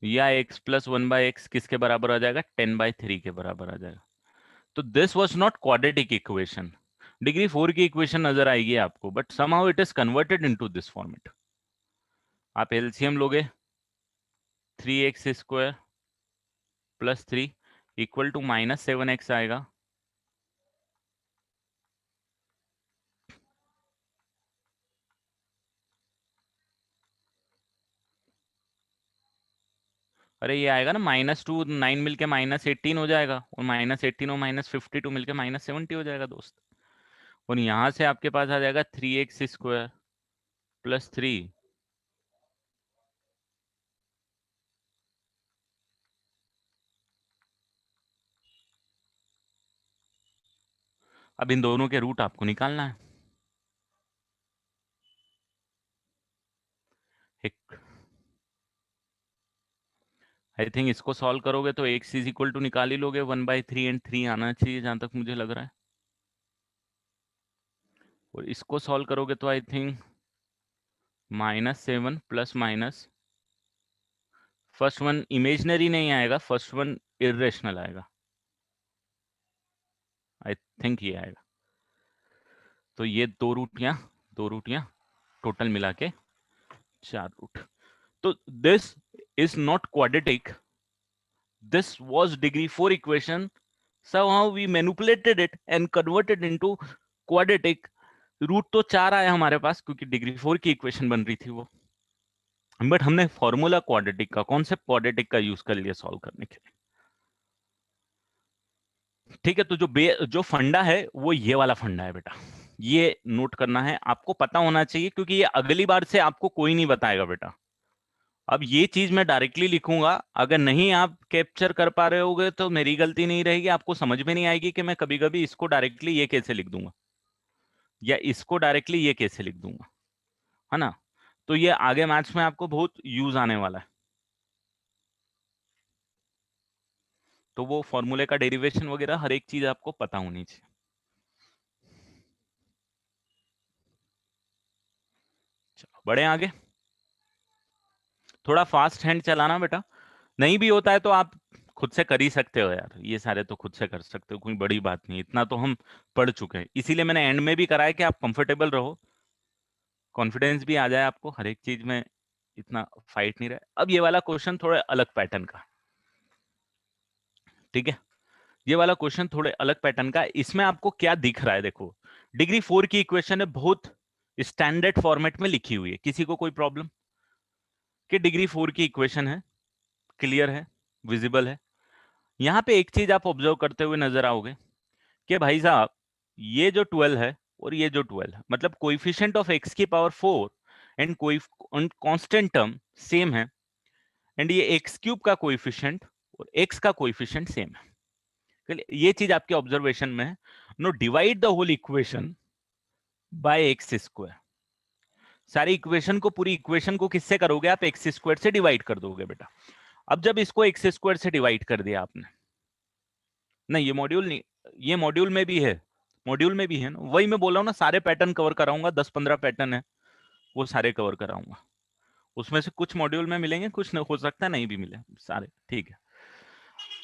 [SPEAKER 1] या x प्लस 1/x किसके बराबर आ जाएगा, 10/3 के बराबर आ जाएगा। तो this was not quadratic equation, degree 4 की इक्वेशन नजर आएगी आपको, but somehow it is converted into this format. आप एलसीएम लोगे, 3x² plus 3 equal to -7x आएगा। अरे ये आएगा ना, -2 9 मिलके -18 हो जाएगा, और -18 और -52 मिलके -70 हो जाएगा दोस्त। और यहां से आपके पास आ जाएगा 3x² प्लस 3। अब इन दोनों के रूट आपको निकालना है। एक आई थिंक इसको सॉल्व करोगे तो x इज इक्वल टू निकाल ही लोगे, 1/3 एंड 3 आना चाहिए जहां तक मुझे लग रहा है। और इसको सॉल्व करोगे तो I think -7 plus minus, first one imaginary नहीं आएगा, फर्स्ट वन इरेशनल आएगा, आई थिंक ये आएगा। तो ये दो रूटियां टोटल मिला के 4 रूट। तो this is not quadratic, this was degree 4 equation, somehow we manipulated it and converted into quadratic। Root तो 4 आया हमारे पास क्योंकि डिग्री 4 की इक्वेशन बन रही थी वो, बट हमने फॉर्मूला क्वाड्रेटिक का, कॉन्सेप्ट क्वाड्रेटिक का यूज कर लिया सॉल्व करने के लिए। ठीक है, तो जो फंडा है वो ये वाला फंडा है बेटा, ये नोट करना है, आपको पता होना चाहिए, क्योंकि ये अगली बार से आपको कोई नहीं बताएगा बेटा। अब ये चीज मैं डायरेक्टली लिखूंगा, अगर नहीं आप कैप्चर कर पा रहे होगे तो मेरी गलती नहीं रहेगी, आपको समझ में नहीं आएगी कि मैं कभी कभी इसको डायरेक्टली ये कैसे लिख दूंगा, या इसको डायरेक्टली ये कैसे लिख दूंगा, है ना। तो ये आगे मैथ्स में आपको बहुत यूज आने वाला है। तो वो फॉर्मूले का डेरिवेशन वगैरह हर एक चीज आपको पता होनी चाहिए। चलो बढ़े आगे, थोड़ा फास्ट हैंड चलाना बेटा, नहीं भी होता है तो आप खुद से कर ही सकते हो यार, ये सारे तो खुद से कर सकते हो, कोई बड़ी बात नहीं, इतना तो हम पढ़ चुके हैं, इसीलिए मैंने एंड में भी करा है कि आप कंफर्टेबल रहो, कॉन्फिडेंस भी आ जाए आपको, हर एक चीज में इतना फाइट नहीं रहे। अब ये वाला क्वेश्चन थोड़े अलग पैटर्न का, ठीक है, ये वाला क्वेश्चन थोड़े अलग पैटर्न का, इसमें आपको क्या दिख रहा है, देखो डिग्री 4 की इक्वेशन है, बहुत स्टैंडर्ड फॉर्मेट में लिखी हुई है, किसी को कोई प्रॉब्लम कि डिग्री 4 की इक्वेशन है, क्लियर है, विजिबल है। यहां पे एक चीज आप ऑब्जर्व करते हुए नजर आओगे कि भाई साहब ये जो 12 है और ये जो 12 है, मतलब कोइफिशिएंट ऑफ x की पावर 4 एंड कोई कांस्टेंट टर्म सेम है, एंड ये एक्स क्यूब का कोइफिशिएंट और एक्स का कोइफिशिएंट सेम है। ये चीज आपके ऑब्जर्वेशन में है। No divide the whole equation by x square, सारी इक्वेशन को, पूरी इक्वेशन को किससे करोगे आप, एक्स स्क्वायर से डिवाइड कर दोगे बेटा। अब जब इसको एक्स स्क्वायर से डिवाइड कर दिया आपने, नहीं ये मॉड्यूल नहीं, ये मॉड्यूल में भी है, मॉड्यूल में भी है ना, वही मैं बोल रहा हूँ ना, सारे पैटर्न कवर कराऊंगा, 10-15 पैटर्न है वो सारे कवर कराऊंगा, उसमें से कुछ मॉड्यूल में मिलेंगे, कुछ हो सकता है नहीं भी मिले, सारे ठीक है।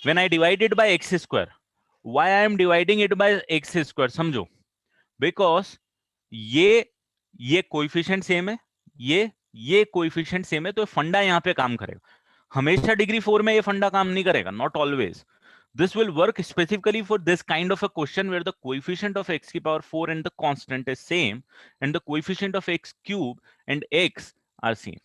[SPEAKER 1] When I divide it bye x square, why I am dividing it by x square, समझो, बिकॉज ये ये कोइफिशिएंट सेम है, ये कोइफिशिएंट सेम है, तो फंडा यहाँ पे काम करेगा। हमेशा डिग्री 4 में ये फंडा काम नहीं करेगा, not always. This will work specifically for this kind of a question where the coefficient of x की power 4 and the constant is same and the coefficient of x cube and x are same।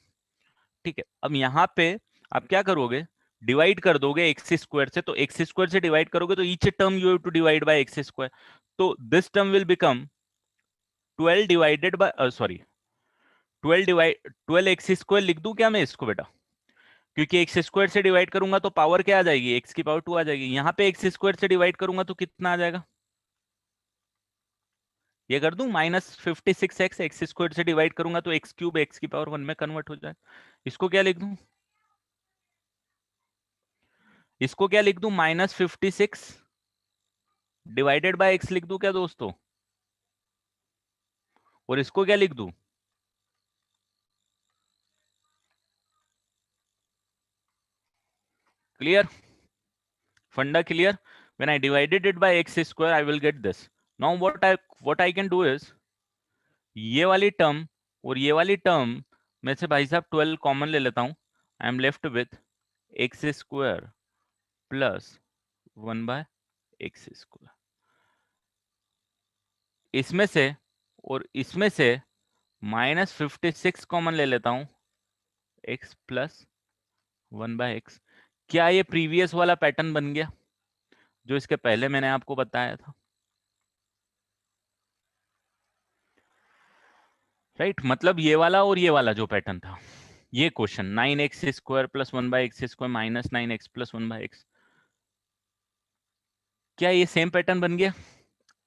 [SPEAKER 1] ठीक है, अब यहाँ पे आप क्या करोगे, divide कर दोगे एक्स स्क्वायर से, तो एक्स स्क्वायर से डिवाइड करोगे तो each term you have to divide by x square, तो this term will become 12 divided by, sorry 12 x square लिख दूं क्या मैं इसको बेटा, क्योंकि एक्स स्क्वायर से डिवाइड करूंगा तो पावर क्या आ जाएगी, एक्स की पावर 2 आ जाएगी, यहाँ पे एक्स स्क्वायर से डिवाइड करूंगा तो कितना आ जाएगा, ये कर दूं -56x, एक्स स्क्वायर से डिवाइड करूंगा तो एक्स क्यूब एक्स की पावर 1 में कन्वर्ट हो जाए। इसको क्या लिख दूं, इसको क्या लिख दूं, -56 डिवाइडेड बाय एक्स लिख दूं क्या दोस्तों, और इसको क्या लिख दूं? क्लियर? फंडा clear? When I divided it by x square, I will get this. Now what I can do is ये वाली टर्म और ये वाली टर्म में से भाई साहब 12 कॉमन ले लेता हूं. I am left with x square plus 1/x². इसमें से और इसमें से -56 कॉमन ले लेता हूं, x प्लस 1/x. क्या ये प्रीवियस वाला पैटर्न बन गया जो इसके पहले मैंने आपको बताया था? राइट मतलब ये वाला और ये वाला जो पैटर्न था, ये question 9x² plus 1/x² minus 9x plus 1/x, क्या ये सेम पैटर्न बन गया?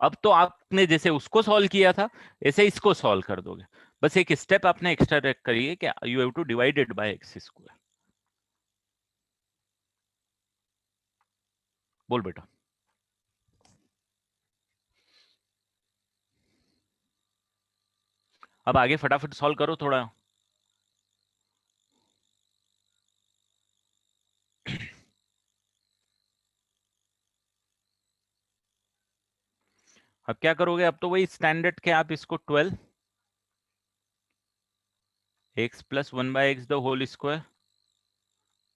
[SPEAKER 1] अब तो आपने जैसे उसको सॉल्व किया था ऐसे इसको सॉल्व कर दोगे. बस एक स्टेप आपने एक्स्ट्रा रख करिए कि you have to divide it by x². बोल बेटा. अब आगे फटाफट सॉल्व करो थोड़ा. अब क्या करोगे? अब तो वही स्टैंडर्ड के आप इसको 12 x plus 1/x the whole square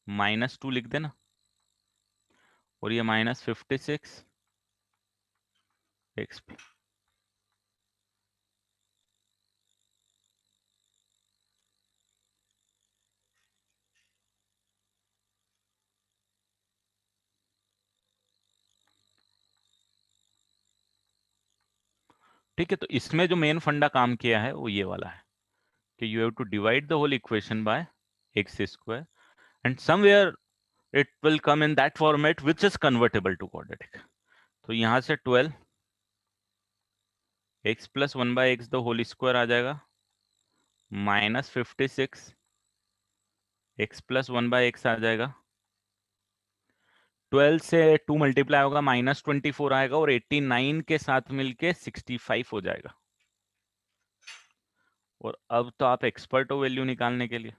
[SPEAKER 1] -2 लिख देना और ये -56 x. ठीक है, तो इसमें जो मेन फंडा काम किया है वो ये वाला है कि you have to divide the whole equation by x² and somewhere it will come in that format which is convertible to quadratic. तो यहां से 12 x plus 1/x the whole square आ जाएगा -56 x प्लस 1/x आ जाएगा. 12 से 2 multiply होगा -24 आएगा और 89 के साथ मिलके 65 हो जाएगा. और अब तो आप एक्सपर्ट हो वैल्यू निकालने के लिए.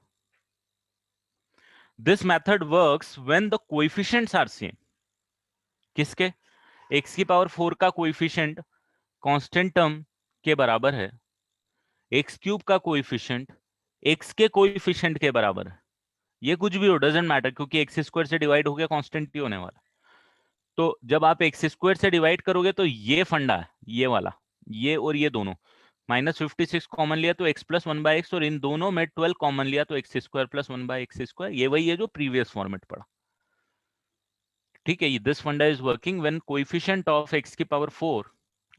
[SPEAKER 1] This method works when the coefficients are same. किसके? x की पावर 4 का कोएफिशिएंट कांस्टेंट टर्म के बराबर है, x³ का कोएफिशिएंट x के कोएफिशिएंट के बराबर है. ये कुछ भी हो डजंट मैटर क्योंकि x² से डिवाइड हो गया कांस्टेंट ही होने वाला. तो जब आप x² से डिवाइड करोगे तो ये फंडा है, ये वाला, ये और ये दोनों -56 कॉमन लिया तो x प्लस 1/x और इन दोनों में 12 कॉमन लिया तो x² प्लस 1/x². ये वही है जो प्रीवियस फॉर्मेट पड़ा. ठीक है, दिस फंडा is working when coefficient of x की power 4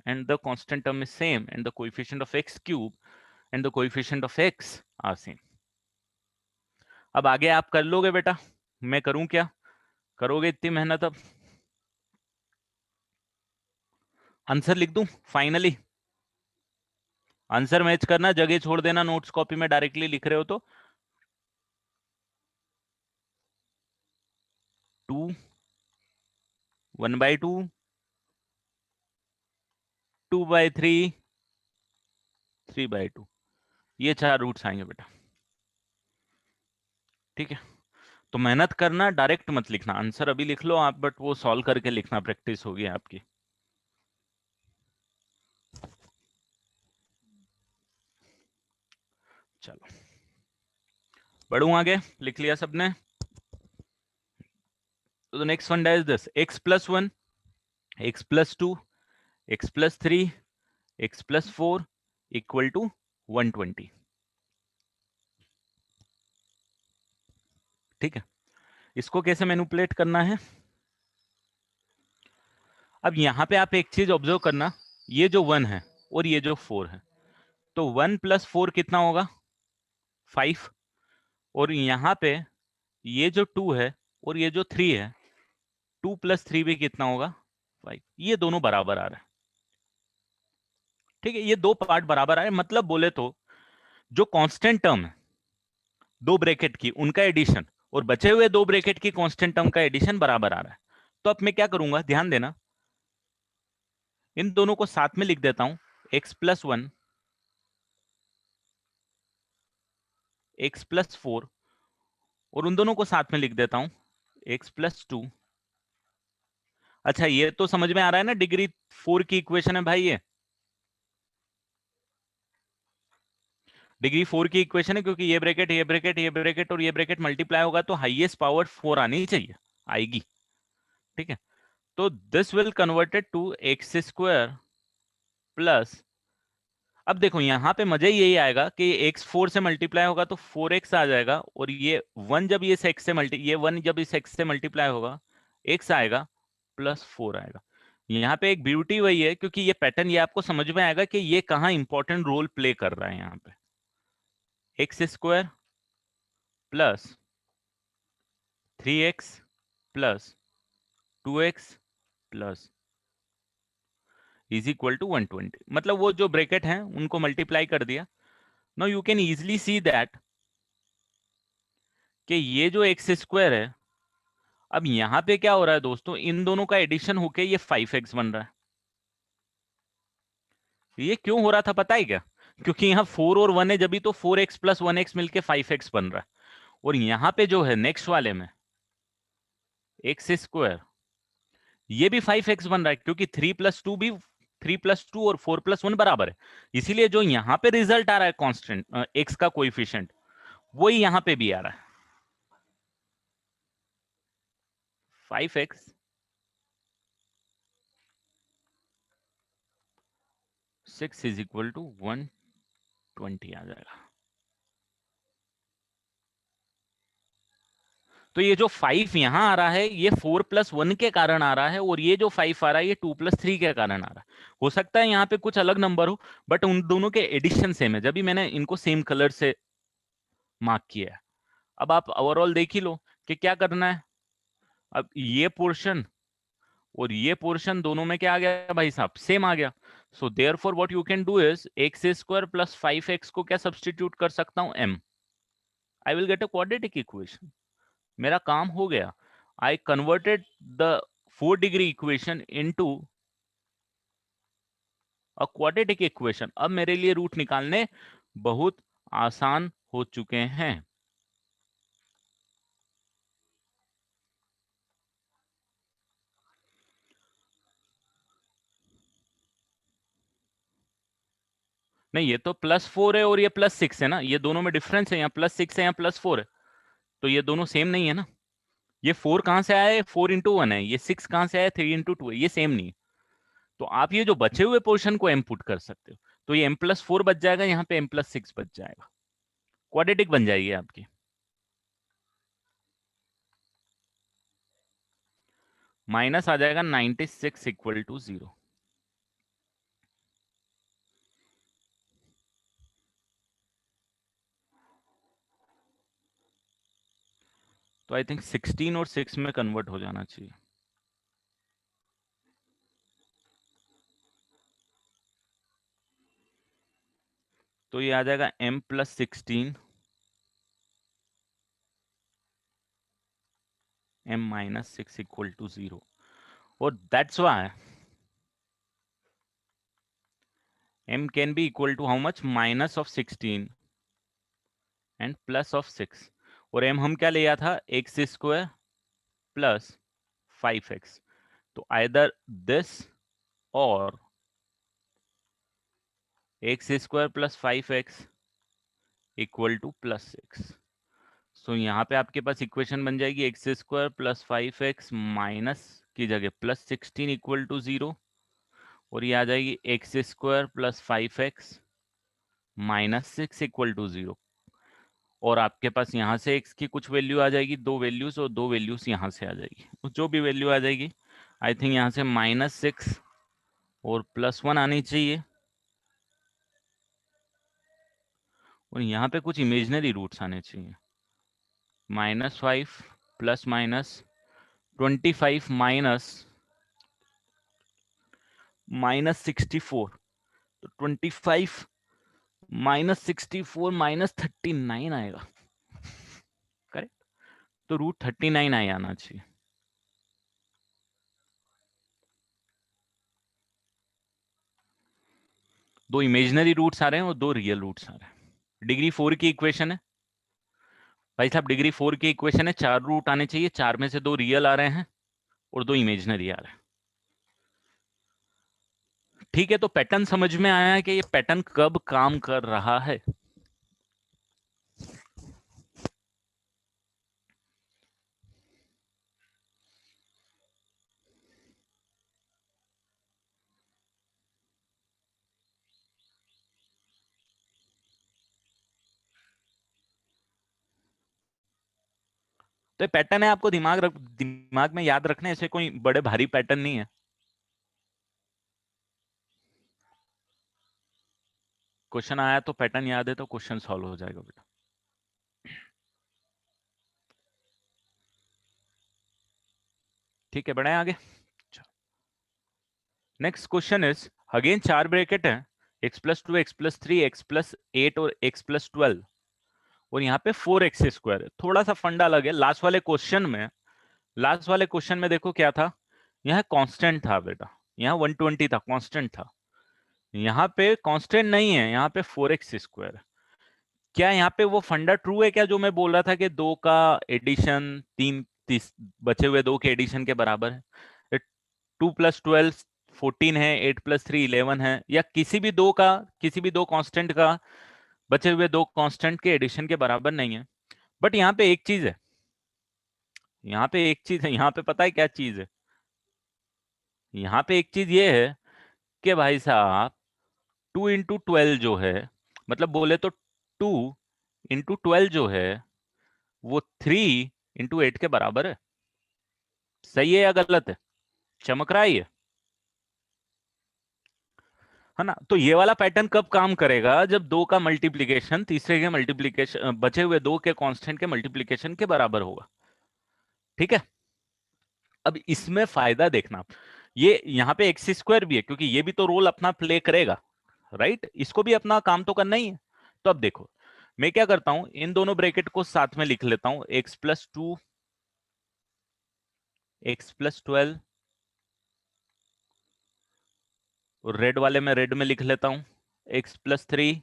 [SPEAKER 1] and the constant term is same and the coefficient of x³ and the coefficient of x are same. अब आगे आप कर लोगे बेटा, मैं करूं क्या? करोगे इतनी मेहनत? अब आंसर लिख दूं फाइनली? आंसर मैच करना, जगह छोड़ देना नोट्स कॉपी में डायरेक्टली लिख रहे हो तो. 2 1/2 2/3 3/2 ये 4 रूट्स आएंगे बेटा. ठीक है, तो मेहनत करना, डायरेक्ट मत लिखना. आंसर अभी लिख लो आप बट वो सॉल्व करके लिखना, प्रैक्टिस होगी आपकी. चलो बढ़ू आगे. लिख लिया सबने? तो the next one is this: x plus 1, x plus 2, x plus 3, x plus 4 equal to 120. ठीक है, इसको कैसे मैनिपुलेट करना है? अब यहां पे आप एक चीज ऑब्जर्व करना, ये जो 1 है और ये जो 4 है, तो 1 प्लस 4 कितना होगा? 5. और यहां पे ये जो 2 है और ये जो 3 है, 2 प्लस 3 भी कितना होगा? 5. ये दोनों बराबर आ रहे हैं. ठीक है, ये दो पार्ट बराबर आ रहे हैं, मतलब बोले तो जो कांस्टेंट टर्म है दो ब्रैकेट की, उनका एडिशन और बचे हुए दो ब्रैकेट की कांस्टेंट टर्म का एडिशन बराबर आ रहा है. तो अब मैं क्या करूंगा, ध्यान देना, इन दोनों को साथ में लिख देता हूं. x प्लस 1 x+4 और उन दोनों को साथ में लिख देता हूं x+2। अच्छा, ये तो समझ में आ रहा है ना, डिग्री 4 की इक्वेशन है भाई, ये डिग्री 4 की इक्वेशन है, क्योंकि ये ब्रैकेट ये ब्रैकेट ये ब्रैकेट और ये ब्रैकेट मल्टीप्लाई होगा तो हाईएस्ट पावर 4 आनी चाहिए, आएगी। ठीक है, तो this will converted to x² plus, अब देखो यहां पे मजा ही यही आएगा कि x 4 से मल्टीप्लाई होगा तो 4x आ जाएगा, और ये 1 जब ये x से ये 1 जब इस x से मल्टीप्लाई होगा x आएगा प्लस 4 आएगा। यहाँ पे एक ब्यूटी वही है, क्योंकि ये पैटर्न ये आपको समझ में आएगा कि ये कहाँ इंपॉर्टेंट रोल प्ले कर रहा है। यहाँ पे x² plus 3x plus 2x plus is equal to 120, मतलब वो जो ब्रैकेट है उनको मल्टीप्लाई कर दिया। Now you can easily see that कि ये जो x² है, अब यहां पे क्या हो रहा है दोस्तों, इन दोनों का एडिशन होके ये 5x बन रहा है। ये क्यों हो रहा था पता है क्या? क्योंकि यहाँ 4 और 1 है, जब भी तो 4x प्लस 1x मिलके 5x बन रहा है, और यहाँ पे जो है नेक्स्ट वाले में x², ये भी 5x बन रहा है, क्योंकि 3+2 भी 3+2 और 4+1 बराबर है। इसीलिए जो यहाँ पे रिजल्ट आ रहा है कांस्टेंट x का कोएफिशिएंट, वही यहाँ पे भी आ रहा है 5x 6 इज इक्वल टू 120 आ जाएगा। तो ये जो 5 यहां आ रहा है ये 4+1 के कारण आ रहा है, और ये जो 5 आ रहा है ये 2+3 के कारण आ रहा है। हो सकता है यहाँ पे कुछ अलग नंबर हो, बट उन दोनों के एडिशन सेम है, जब भी मैंने इनको सेम कलर से मार्क किया है। अब आप ओवरऑल देख ही लो कि क्या करना है। अब ये पोर्शन और ये पोर्शन दोनों में क्या आ गया भाई साहब, सेम आ गया। So therefore what you can do is x² plus 5x को क्या सब्सटीट्यूट कर सकता हूं, m। I will get a quadratic equation. मेरा काम हो गया। I converted the 4 degree equation into a quadratic equation. अब मेरे लिए रूट निकालने बहुत आसान हो चुके हैं। नहीं, ये तो +4 है और ये +6 है ना, ये दोनों में डिफरेंस है, यहाँ +6 है यहाँ +4 है, तो ये दोनों सेम नहीं है ना। ये 4 कहां से आया है, 4×1 है, ये 6 कहां से आया, 3×2 है, ये सेम नहीं है। तो आप ये जो बचे हुए पोर्शन को m पुट कर सकते हो, तो ये m+4 बच जाएगा, यहाँ पे m+6 बच जाएगा, क्वाड्रेटिक बन जाएगी आपकी। माइनस आ जाएगा 96 इक्वल टू 0। तो आई थिंक 16 और 6 में कन्वर्ट हो जाना चाहिए। तो ये आ जाएगा m+16 m-6 इक्वल टू 0, और that's why m can be equal to how much, -16 and +6। और m हम क्या लिया था, x² प्लस 5x। तो आइदर दिस और x² plus 5x equal to +6। सो यहाँ पे आपके पास इक्वेशन बन जाएगी x² प्लस 5x माइनस की जगह +16 इक्वल टू 0, और ये आ जाएगी x² plus 5x -6 equal to 0। और आपके पास यहाँ से x की कुछ वैल्यू आ जाएगी, दो वैल्यूज, और दो वैल्यूज यहाँ से आ जाएगी, तो जो भी वैल्यू आ जाएगी आई थिंक यहाँ से -6 और +1 आनी चाहिए, और यहाँ पे कुछ इमेजनरी रूट्स आने चाहिए। -5 प्लस -25 -64, तो 25 -64 -39 आएगा, करेक्ट। तो √39 आना चाहिए। दो इमेजिनरी रूट्स आ रहे हैं और दो रियल रूट्स आ रहे हैं। डिग्री 4 की इक्वेशन है, भाई साहब डिग्री 4 की इक्वेशन है, 4 रूट आने चाहिए, 4 में से 2 रियल आ रहे हैं और 2 इमेजिनरी आ रहे हैं। ठीक है, तो पैटर्न समझ में आया है कि ये पैटर्न कब काम कर रहा है। तो पैटर्न है, आपको दिमाग में याद रखने, ऐसे कोई बड़े भारी पैटर्न नहीं है। क्वेश्चन आया तो पैटर्न याद है तो क्वेश्चन सॉल्व हो जाएगा बेटा। ठीक है, बढ़े आगे। Next question is again 4 bracket है, x+2 x+3 x+8 और x+12, और यहाँ पे 4x² है। थोड़ा सा फंडा अलग है। लास्ट वाले क्वेश्चन में देखो क्या था, यहाँ कांस्टेंट था बेटा, यहाँ 120 था, कांस्टेंट था। यहाँ पे कांस्टेंट नहीं है, यहाँ पे 4x²। क्या यहाँ पे वो फंडा ट्रू है क्या, जो मैं बोल रहा था कि 2 का एडिशन 3 बचे हुए 2 के एडिशन के बराबर है। 2+12 14 है, 8+3 11 है, या किसी भी दो कांस्टेंट का बचे हुए 2 कांस्टेंट के एडिशन के बराबर नहीं है। बट यहाँ पे एक चीज है, यहाँ पे पता है क्या चीज है? यहाँ पे एक चीज ये है कि भाई साहब 2 × 12 जो है, मतलब बोले तो 2 × 12 जो है वो 3 × 8 के बराबर है। सही है या गलत है? चमक रहा है ये, है ना? तो ये वाला पैटर्न कब काम करेगा, जब 2 का मल्टीप्लीकेशन तीसरे के मल्टीप्लीकेशन बचे हुए 2 के कांस्टेंट के मल्टीप्लीकेशन के बराबर होगा। ठीक है, अब इसमें फायदा देखना, ये यहाँ पे x² भी है, क्योंकि ये भी तो रोल अपना प्ले करेगा, राइट? इसको भी अपना काम तो करना ही है। तो अब देखो, मैं क्या करता हूं, इन दोनों ब्रैकेट को साथ में लिख लेता हूं, x+2 x+12, और रेड वाले में रेड में लिख लेता हूं x+3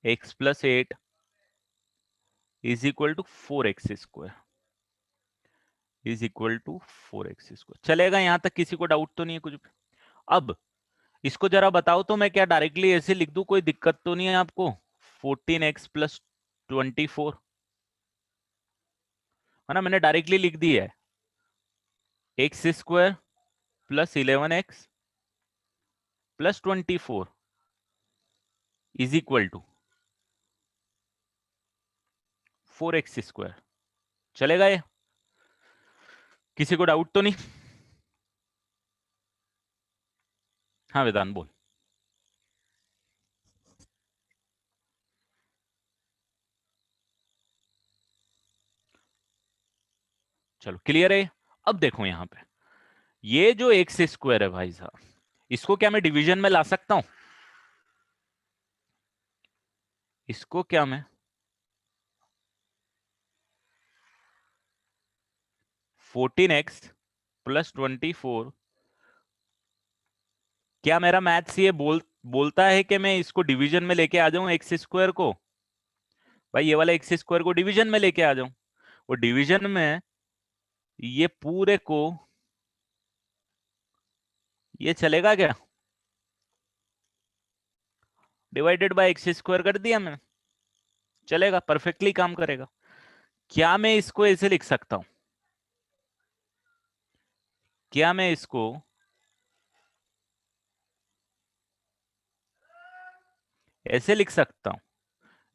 [SPEAKER 1] x+8 is equal to 4x², is equal to 4x²। चलेगा यहां तक? किसी को डाउट तो नहीं है कुछ भी? अब इसको जरा बताओ तो, मैं क्या डायरेक्टली ऐसे लिख दूं, कोई दिक्कत तो नहीं है आपको? 14x+24, है ना? मैंने डायरेक्टली लिख दिया है, x² + 11x + 24 is equal to 4x²। चलेगा ये? किसी को डाउट तो नहीं? हाँ वेदांत बोल। चलो क्लियर है। अब देखो यहाँ पे, ये जो x² है भाई साहब, इसको क्या मैं डिवीजन में ला सकता हूं? इसको क्या मैं 14x + 24, क्या मेरा मैथ्स ये बोलता है कि मैं इसको डिवीजन में लेके आ जाऊं x² को? भाई ये वाला x² को डिवीजन में लेके आ जाऊं, वो डिवीजन में ये पूरे को, ये चलेगा क्या? डिवाइडेड बाय x² कर दिया मैंने, चलेगा, परफेक्टली काम करेगा। क्या मैं इसको ऐसे लिख सकता हूं? क्या मैं इसको ऐसे लिख सकता हूं?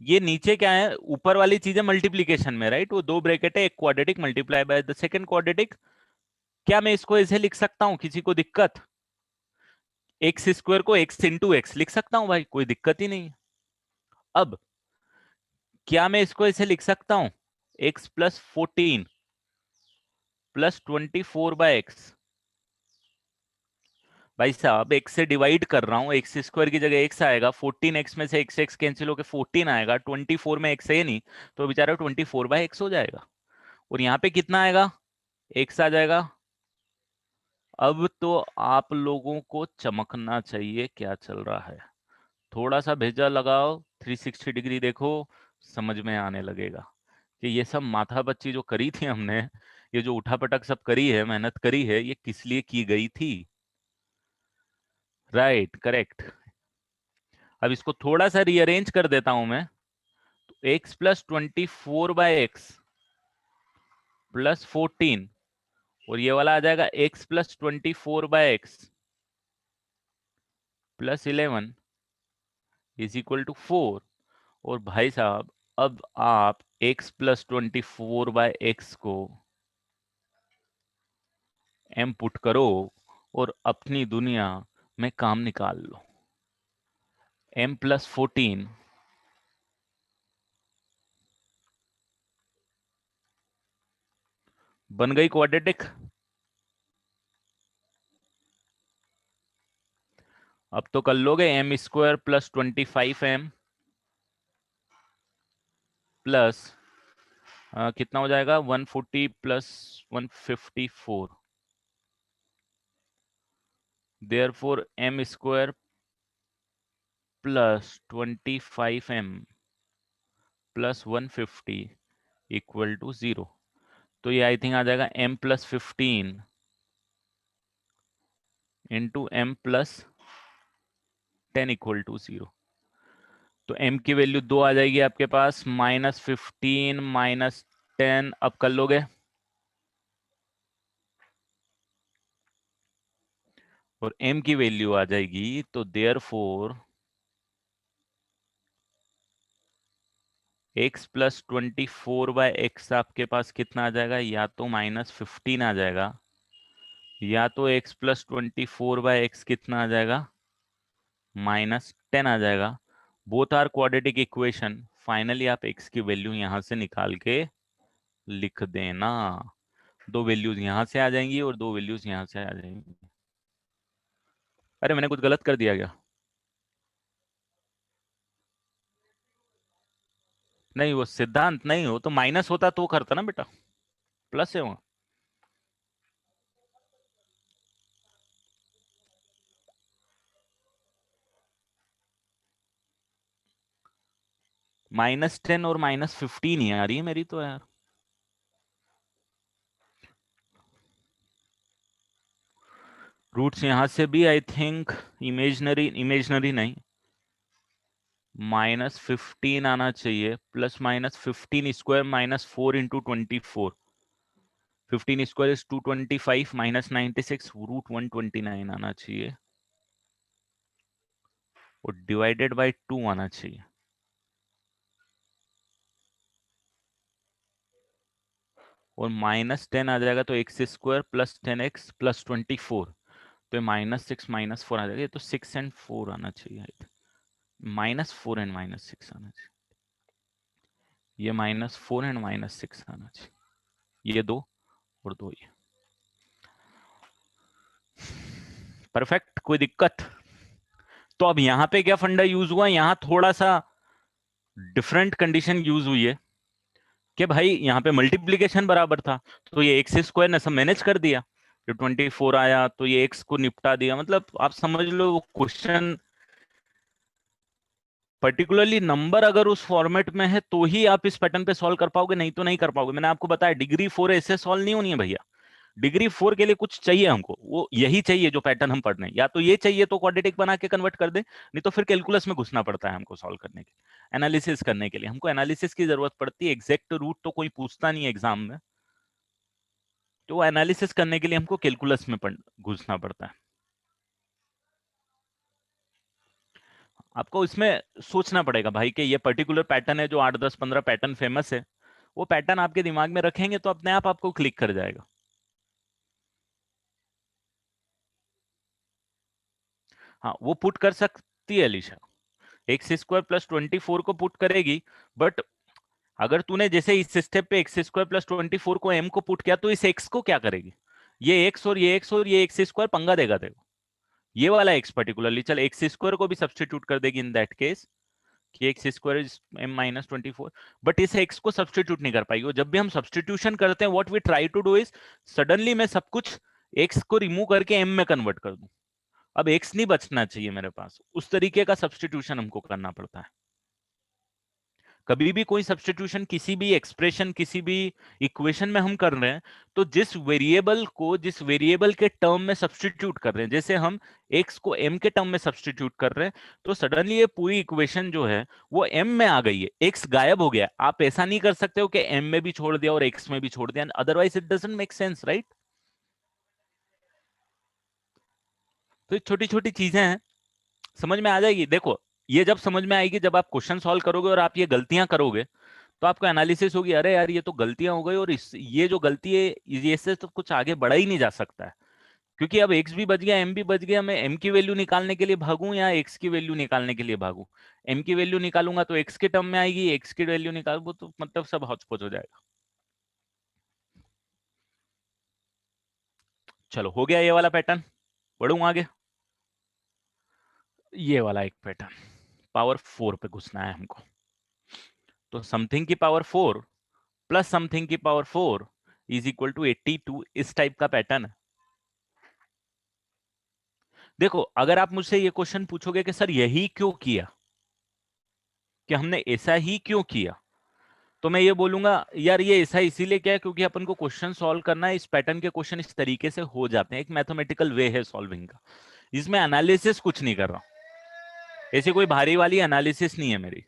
[SPEAKER 1] ये नीचे क्या है, ऊपर वाली चीजें मल्टीप्लीकेशन में, राइट? वो 2 ब्रैकेट है, एक quadratic multiply by the second quadratic. क्या मैं इसको ऐसे लिख सकता हूं? किसी को दिक्कत? x² को x × x लिख सकता हूं भाई, कोई दिक्कत ही नहीं है। अब क्या मैं इसको ऐसे लिख सकता हूं, x+14 +24/x? भाई साहब x से डिवाइड कर रहा हूँ, x² की जगह x आएगा, 14x में से x कैंसिल होकर 14 आएगा, 24 में x है नहीं, तो बेचारा 24/x हो जाएगा। और यहाँ पे कितना आएगा, x आ जाएगा। अब तो आप लोगों को चमकना चाहिए क्या चल रहा है। थोड़ा सा भेजा लगाओ, 360 डिग्री देखो, समझ में आने लगेगा कि ये सब माथा बच्ची जो करी थी हमने, ये जो उठापटक सब करी है, मेहनत करी है, ये किस लिए की गई थी। Right, correct. अब इसको थोड़ा सा रीअरेंज कर देता हूं मैं, तो x+24/x +14, और ये वाला आ जाएगा x+24/x +11 = 4। और भाई साहब, अब आप x+24/x को m पुट करो और अपनी दुनिया में काम निकाल लो। m+14 बन गई क्वाड्रेटिक। अब तो कर लोगे, m² + 25m प्लस कितना हो जाएगा, 140 + 154, देयरफॉर m² + 25m + 150 = 0। तो ये आई थिंक आ जाएगा m+15 × m+10 = 0। तो m की वैल्यू 2 आ जाएगी आपके पास, -15 -10, अब कर लोगे, और m की वैल्यू आ जाएगी, तो देयरफॉर x+24/x आपके पास कितना आ जाएगा, या तो -15 आ जाएगा, या तो x+24/x कितना आ जाएगा, -10 आ जाएगा। Both are quadratic equation. Finally आप x की वैल्यू यहां से निकाल के लिख देना। दो वैल्यूज यहां से आ जाएंगी और दो वैल्यूज यहां से आ जाएंगी। अरे मैंने कुछ गलत कर दिया क्या? नहीं, वो सिद्धांत नहीं हो तो माइनस होता तो करता ना बेटा, प्लस है वहां। -10 और -15 ही आ रही है मेरी तो यार। रूट्स यहां से भी आई थिंक इमेजनरी, इमेजनरी नहीं, -15 आना चाहिए, +-15² -4 × 24, 15² is 225 -96 √129 आना चाहिए, और डिवाइडेड बाय 2 आना चाहिए। और -10 आ जाएगा तो x² + 10x + 24, तो -6 -4 आ जाएगा, ये तो 6 और 4 आना चाहिए, -4 और -6 आना चाहिए, ये -4 और -6 आना चाहिए, ये दो और दो ये। परफेक्ट, कोई दिक्कत? तो अब यहां पे क्या फंडा यूज हुआ, यहां थोड़ा सा डिफरेंट कंडीशन यूज हुई है कि भाई यहाँ पे मल्टीप्लीकेशन बराबर था, तो ये x² ने सब मैनेज कर दिया, जो 24 आया तो ये x को निपटा दिया। मतलब आप समझ लो, वो क्वेश्चन पर्टिकुलरली नंबर अगर उस फॉर्मेट में है तो ही आप इस पैटर्न पे सॉल्व कर पाओगे, नहीं तो नहीं कर पाओगे। मैंने आपको बताया डिग्री 4 ऐसे सॉल्व नहीं होनी है भैया। डिग्री 4 के लिए कुछ चाहिए हमको, वो यही चाहिए जो पैटर्न हम पढ़ रहे हैं। या तो ये चाहिए तो क्वाड्रेटिक बना के कन्वर्ट कर दे, नहीं तो फिर कैलकुलस में घुसना पड़ता है हमको सॉल्व करने के लिए। एनालिसिस करने के लिए हमको एनालिसिस की जरूरत पड़ती है। एग्जैक्ट रूट तो कोई पूछता नहीं है एग्जाम में, तो एनालिसिस करने के लिए हमको कैलकुलस में घुसना पड़ता है। आपको इसमें सोचना पड़ेगा भाई कि ये पर्टिकुलर पैटर्न है, जो 8 10 15 पैटर्न फेमस है, वो पैटर्न आपके दिमाग में रखेंगे तो अपने आप आपको क्लिक कर जाएगा। हाँ, वो पुट कर सकती है अलीशा, x² + 24 को पुट करेगी, बट अगर तूने जैसे इस स्टेप पे x² + 24 को m को पुट किया, तो इस x को क्या करेगी? ये x और ये x और ये x² पंगा देगा देखो। ये वाला x पर्टिकुलरली, चल x² को भी सब्सटीट्यूट कर देगी इन दैट केस, कि x² इज m-24, बट इस x को सब्सटीट्यूट नहीं कर पाएगी। और जब भी हम सब्सटीट्यूशन करते हैं, what we try to do is, suddenly मैं सब कुछ x को रिमूव करके m में कन्वर्ट कर दूं। अब x नहीं बचना चाहिए मेरे पास, उस तरीके का सब्सटीट्यूशन हमको करना पड़ता है। कभी भी कोई सब्स्टिट्यूशन किसी भी एक्सप्रेशन किसी भी इक्वेशन में हम कर रहे हैं, तो जिस वेरिएबल के टर्म में सब्स्टिट्यूट कर रहे हैं, जैसे हम x को m के टर्म में सब्स्टिट्यूट कर रहे हैं, तो सडनली ये पूरी इक्वेशन जो है वो m में आ गई है, x गायब हो गया। आप ऐसा नहीं कर सकते हो कि m में भी छोड़ दिया और x में भी छोड़ दिया, otherwise it doesn't make sense, right? तो छोटी छोटी चीजें हैं, समझ में आ जाएगी। देखो, ये जब समझ में आएगी जब आप क्वेश्चन सॉल्व करोगे और आप ये गलतियां करोगे, तो आपको एनालिसिस होगी, अरे यार ये तो गलतियां हो गई, और ये जो गलती है ये से तो कुछ आगे बढ़ा ही नहीं जा सकता है, क्योंकि अब एक्स भी बच गया एम भी बच गया। मैं एम की वैल्यू निकालने के लिए भागूं या एक्स की वैल्यू निकालने के लिए भागूं? एम की वैल्यू निकालूंगा तो एक्स के टर्म में आएगी, एक्स की वैल्यू निकालूंगा तो मतलब सब हौच-पौच हो जाएगा। चलो, हो गया ये वाला पैटर्न। बढ़ूं आगे। ये वाला एक पैटर्न, पावर 4 पे घुसना है हमको। तो समथिंग की पावर 4 प्लस समथिंग की पावर 4 इज इक्वल टू 82, इस टाइप का पैटर्न है। देखो, अगर आप मुझसे ये क्वेश्चन पूछोगे कि सर यही क्यों किया, कि हमने ऐसा ही क्यों किया, तो मैं ये बोलूंगा यार ये ऐसा इसीलिए क्या है क्योंकि अपन को क्वेश्चन सॉल्व करना है, इस पैटर्न के क्वेश्चन इस तरीके से हो जाते हैं, एक मैथमेटिकल वे है सॉल्विंग का, इसमें एनालिसिस कुछ नहीं कर रहा हूं, ऐसी कोई भारी वाली एनालिसिस नहीं है मेरी।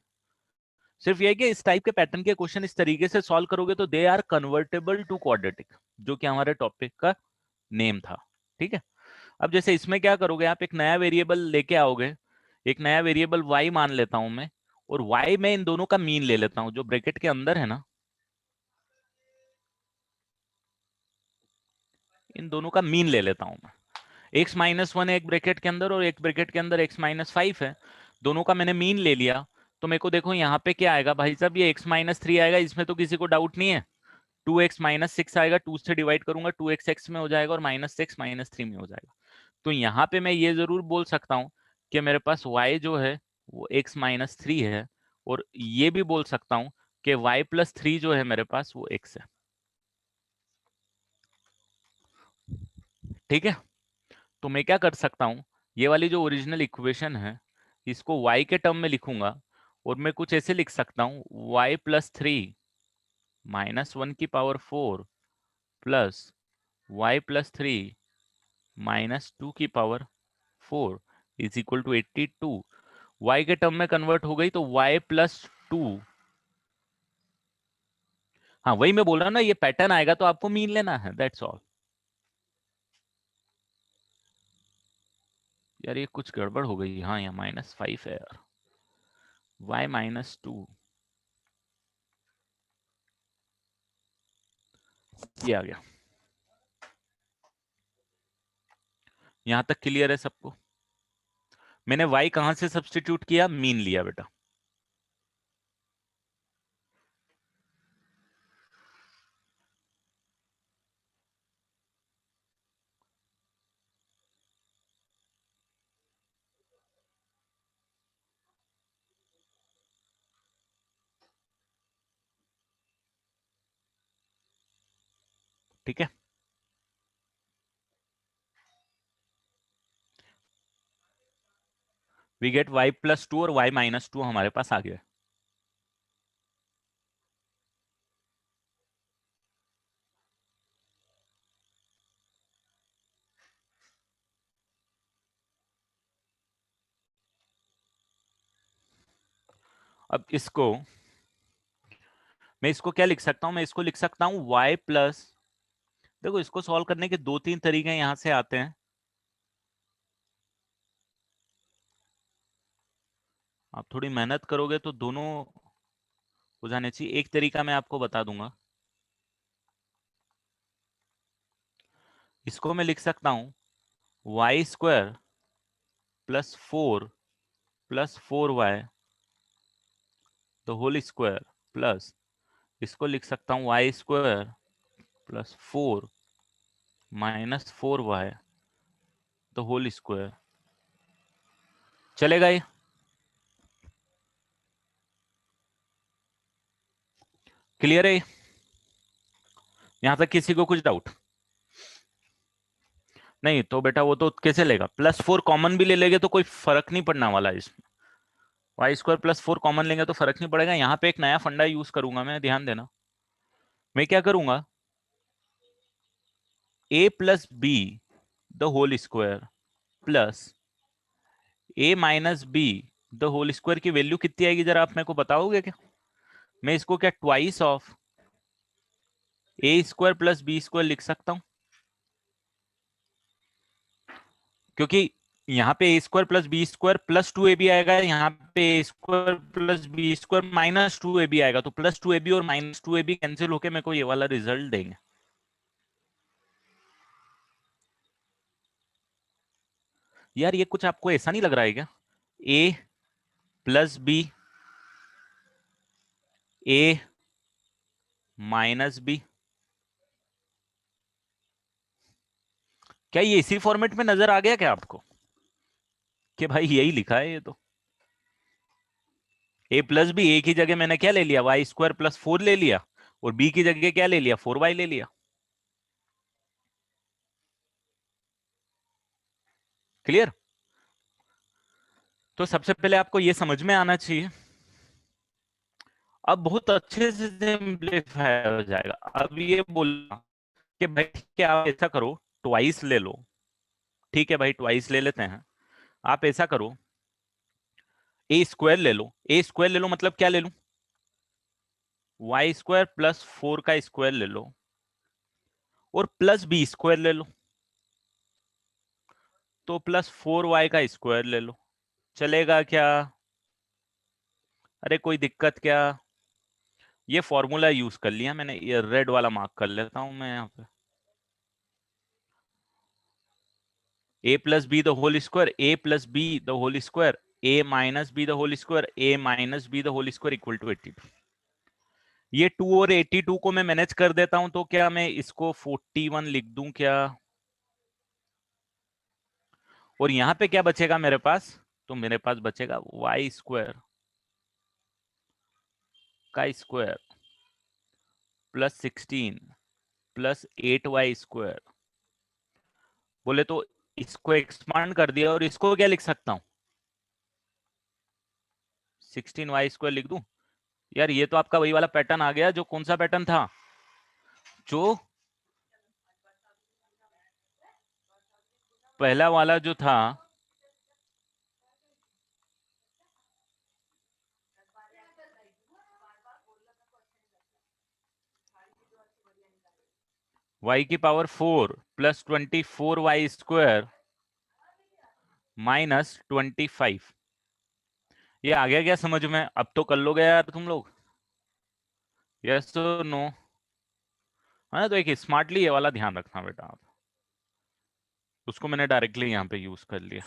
[SPEAKER 1] सिर्फ ये है कि इस टाइप के पैटर्न के क्वेश्चन इस तरीके से सॉल्व करोगे तो they are convertible to quadratic, जो कि हमारे टॉपिक का नेम था। ठीक है, अब जैसे इसमें क्या करोगे, आप एक नया वेरिएबल लेके आओगे, एक नया वेरिएबल y मान लेता हूं मैं, और y में इन दोनों का मीन ले लेता हूं जो ब्रैकेट के अंदर है ना, इन दोनों का मीन ले लेता हूं मैं। x माइनस वन है एक ब्रैकेट के अंदर और एक ब्रैकेट के अंदर x माइनस फाइव है, दोनों का मैंने मीन ले लिया। तो मेरे को देखो यहाँ पे क्या आएगा भाई साहब, ये x माइनस थ्री आएगा, इसमें तो किसी को डाउट नहीं है। 2x माइनस सिक्स आएगा, 2 से डिवाइड करूंगा, 2x x में हो जाएगा और माइनस सिक्स माइनस थ्री में हो जाएगा। तो यहाँ पे मैं ये जरूर बोल सकता हूँ कि मेरे पास y जो है वो x माइनस थ्री है, और ये भी बोल सकता हूँ कि y प्लस थ्री जो है मेरे पास वो x है। ठीक है, तो मैं क्या कर सकता हूँ, ये वाली जो ओरिजिनल इक्वेशन है इसको y के टर्म में लिखूंगा, और मैं कुछ ऐसे लिख सकता हूँ, y plus three minus one की power four plus y plus three minus two की power four is equal to 82। y के टर्म में कन्वर्ट हो गई तो y प्लस टू, हाँ वही मैं बोल रहा हूँ ना, ये पैटर्न आएगा तो आपको मीन लेना है, दैट्स ऑल। यार ये कुछ गड़बड़ हो गई, हाँ यहाँ माइनस फाइव है यार, y माइनस टू, ये आ गया। यहां तक क्लियर है सबको? मैंने y कहां से सब्सटीट्यूट किया, मीन लिया बेटा। ठीक है, we get y plus two और y माइनस टू हमारे पास आ गया। अब इसको मैं इसको क्या लिख सकता हूं, मैं इसको लिख सकता हूं y प्लस, देखो इसको सॉल्व करने के दो तीन तरीके यहां से आते हैं, आप थोड़ी मेहनत करोगे तो दोनों हो जाने चाहिए। एक तरीका मैं आपको बता दूंगा, इसको मैं लिख सकता हूं y square plus four y the whole square plus, इसको लिख सकता हूं y square plus four minus four y the whole square. चलेगा ये? क्लियर है? यहां तक किसी को कुछ डाउट नहीं? तो बेटा वो तो कैसे लेगा, प्लस फोर कॉमन भी ले लेंगे तो कोई फर्क नहीं पड़ने वाला है इसमें। वाई स्क्वायर प्लस 4 कॉमन लेंगे तो फर्क नहीं पड़ेगा। यहाँ पे एक नया फंडा यूज करूंगा मैं, ध्यान देना। मैं क्या करूंगा, a plus B the whole square plus a minus B the whole square की वैल्यू कितनी आएगी, जरा आप मेरे को बताओगे क्या? मैं इसको क्या twice of a square plus B square लिख सकता हूं, क्योंकि यहाँ पे a square plus B square plus 2 a b आएगा, यहाँ पे a square plus B square minus 2 a b आएगा, तो प्लस 2 ए बी और माइनस 2 ए बी कैंसिल होके मेरे को ये वाला रिजल्ट देंगे। यार ये कुछ आपको ऐसा नहीं लग रहा है क्या, ए प्लस बी, ए माइनस बी, क्या ये इसी फॉर्मेट में नजर आ गया क्या आपको कि भाई यही लिखा है ये तो? ए प्लस बी, ए की जगह मैंने क्या ले लिया, वाई स्क्वायर प्लस 4 ले लिया, और बी की जगह क्या ले लिया, 4y ले लिया। क्लियर? तो सबसे पहले आपको ये समझ में आना चाहिए, अब बहुत अच्छे से सिंप्लीफाई हो जाएगा। अब ये बोलना कि भाई क्या आप ऐसा करो, ट्वाइस ले लो। ठीक है भाई, ट्वाइस ले लेते हैं। आप ऐसा करो, ए स्क्वायर ले लो। ए स्क्वायर ले लो मतलब क्या ले लूं, वाई स्क्वायर प्लस 4 का स्क्वायर ले लो, और प्लस बी स्क्वायर ले लो, तो प्लस 4y का स्क्वायर ले लो। चलेगा क्या? अरे कोई दिक्कत क्या? ये फॉर्मूला यूज कर लिया मैंने, ये रेड वाला मार्क कर लेता हूं मैं यहाँ पे। A plus B the whole square, a plus B the whole square, a minus B the whole square, a minus B the whole square equal to 82। ये 2 और 82 को मैं मैनेज कर देता हूं, तो क्या मैं इसको 41 लिख दूं क्या? और यहां पे क्या बचेगा मेरे पास, तो मेरे पास बचेगा वाई स्क्वायर का square plus 16 plus 8y square. बोले तो इसको एक्सपांड कर दिया, और इसको क्या लिख सकता हूं, 16y स्क्वायर लिख दूं। यार ये तो आपका वही वाला पैटर्न आ गया, जो कौन सा पैटर्न था, जो पहला वाला जो था, y की power 4 plus 24y square minus 25। ये आ गया क्या समझ में? अब तो कर लोगे यार तुम लोग, यस तो नो? हाँ, तो एक स्मार्टली ये वाला ध्यान रखना बेटा आप, उसको मैंने डायरेक्टली यहाँ पे यूज कर लिया।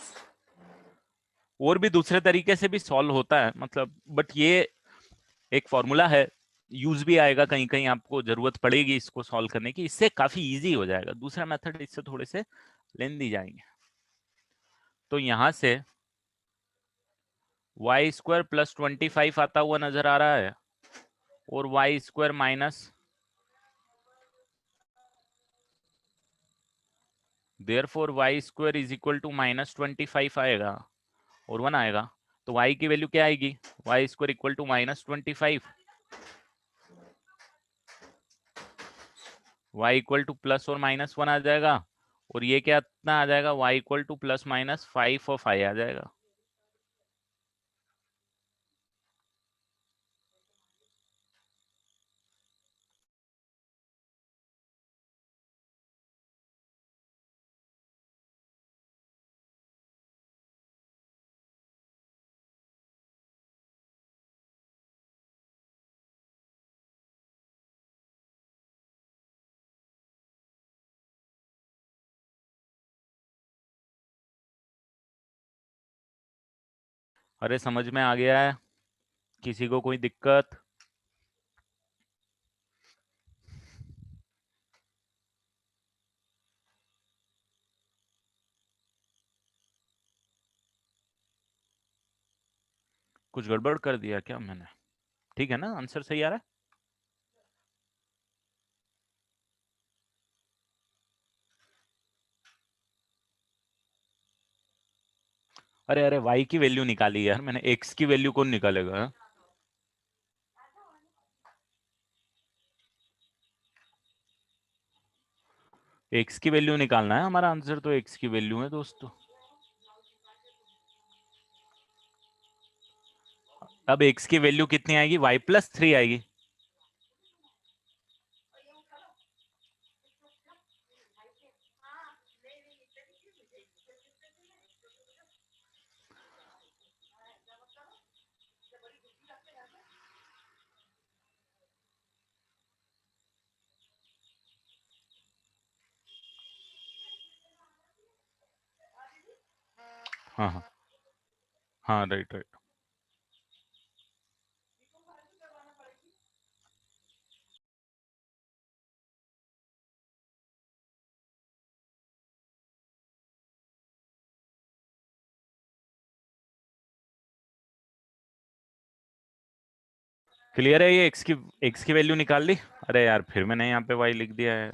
[SPEAKER 1] और भी दूसरे तरीके से भी सॉल्व होता है मतलब, बट ये एक फॉर्मूला है, यूज भी आएगा कहीं कहीं, आपको जरूरत पड़ेगी इसको सॉल्व करने की, इससे काफी इजी हो जाएगा। दूसरा मेथड इससे थोड़े से लेंदी जाएंगे। तो यहां से वाई स्क्वायर प्लस 25 आता हुआ नजर आ रहा है, और y square minus, therefore y square is equal to minus 25 आएगा, और 1 आएगा। तो y की वैल्यू क्या आएगी, y square equal to minus 25, y equal to plus और माइनस 1 आ जाएगा, और ये क्या इतना आ जाएगा, y equal to plus minus 5 और 5 आ जाएगा। अरे समझ में आ गया है? किसी को कोई दिक्कत? कुछ गड़बड़ कर दिया क्या मैंने? ठीक है ना, आंसर सही आ रहा है? अरे अरे y की वैल्यू निकाली यार मैंने, x की वैल्यू कौन निकालेगा? x की वैल्यू निकालना है, हमारा आंसर तो x की वैल्यू है दोस्तों। अब x की वैल्यू कितनी आएगी? y+3 आएगी। हाँ हाँ हाँ, राइट राइट। क्लियर है? ये x की वैल्यू निकाल ली। अरे यार फिर मैंने यहाँ पे y लिख दिया है।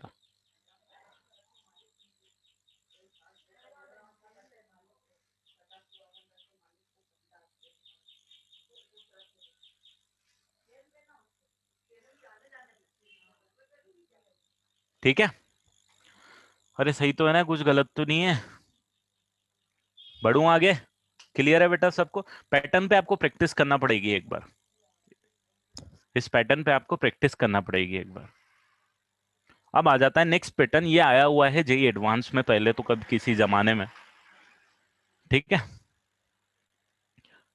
[SPEAKER 1] ठीक है, अरे सही तो है ना, कुछ गलत तो नहीं है? बढ़ू आगे? क्लियर है बेटा सबको? पैटर्न पे आपको प्रैक्टिस करना पड़ेगी एक बार, इस पैटर्न पे आपको प्रैक्टिस करना पड़ेगी एक बार। अब आ जाता है नेक्स्ट पैटर्न, ये आया हुआ है जेई एडवांस में पहले तो कभी किसी जमाने में। ठीक है,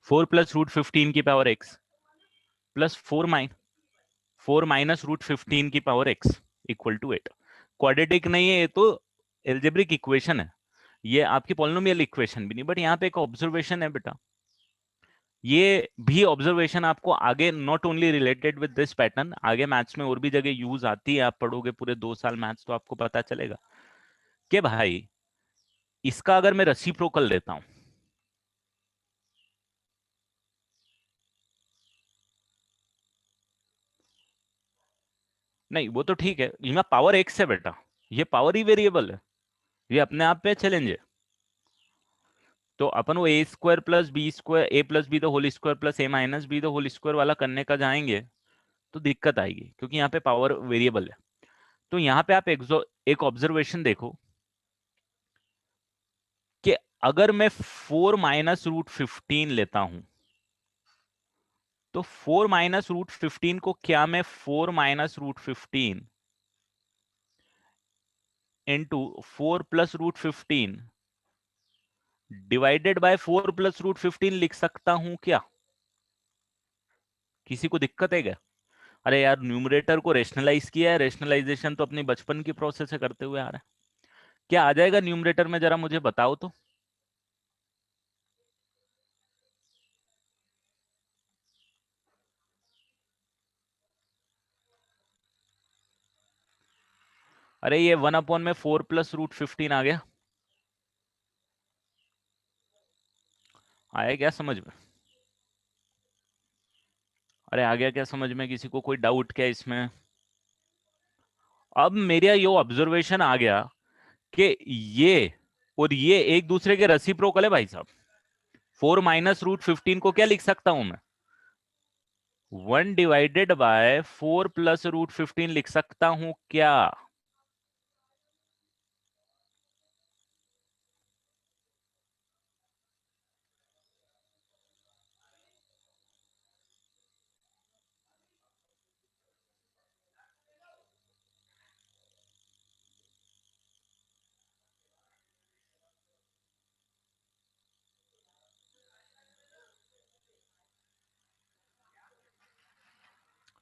[SPEAKER 1] 4+√15 की पावर x प्लस 4 माइनस √15 की power x equal to 8। Quadratic नहीं है ये तो, एल्जेब्रिक इक्वेशन है। ये आपकी पॉलिनोमियल इक्वेशन भी नहीं, बट यहाँ पे एक ऑब्जर्वेशन है बेटा। ये भी ऑब्जर्वेशन आपको आगे not only related with this pattern, आगे मैथ्स में और भी जगह यूज आती है। आप पढ़ोगे पूरे 2 साल मैथ्स तो आपको पता चलेगा कि भाई इसका अगर मैं रेसिप्रोकल लेता हूं, नहीं वो तो ठीक है, यहाँ पावर एक्स है बेटा, ये पावर ही वेरिएबल है, ये अपने आप पे चैलेंज है। तो अपन वो a² + b² a+b the whole square plus a- b the whole square वाला करने का जाएंगे तो दिक्कत आएगी, क्योंकि यहाँ पे पावर वेरिएबल है। तो यहाँ पे आप एक ऑब्जर्वेशन देखो कि अगर मैं 4 - √15 लेता हूं, तो 4 - √15 को क्या मैं 4 - √15 इंटू 4 + √15 डिवाइडेड बाय 4 + √15 लिख सकता हूं क्या? किसी को दिक्कत है क्या? अरे यार न्यूमरेटर को रेशनलाइज किया है, रेशनलाइजेशन तो अपनी बचपन की प्रोसेस से करते हुए आ रहा है। क्या आ जाएगा न्यूमरेटर में, जरा मुझे बताओ तो। अरे ये 1 में 4 + √15 आ गया, आया क्या समझ में? अरे आ गया क्या समझ में? किसी को कोई डाउट क्या इसमें? अब मेरा ये ऑब्जर्वेशन आ गया कि ये और ये एक दूसरे के रेसिप्रोकल है भाई साहब। 4 - √15 को क्या लिख सकता हूं मैं? 1/4 + √15 लिख सकता हूं क्या?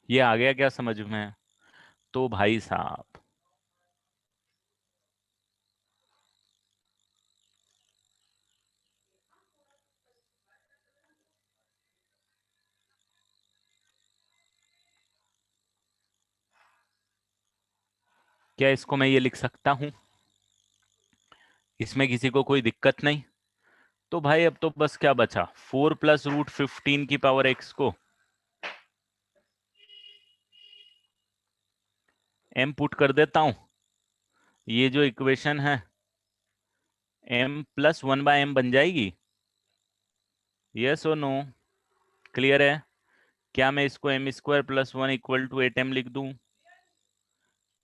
[SPEAKER 1] ये आ गया क्या समझ में? तो भाई साहब क्या इसको मैं ये लिख सकता हूं? इसमें किसी को कोई दिक्कत नहीं? तो भाई अब तो बस क्या बचा, 4 + √15 की पावर x को m पुट कर देता हूं। ये जो इक्वेशन है m + 1/m बन जाएगी। यस और नो? क्लियर है? क्या मैं इसको m square plus one equal to 8m लिख दूं?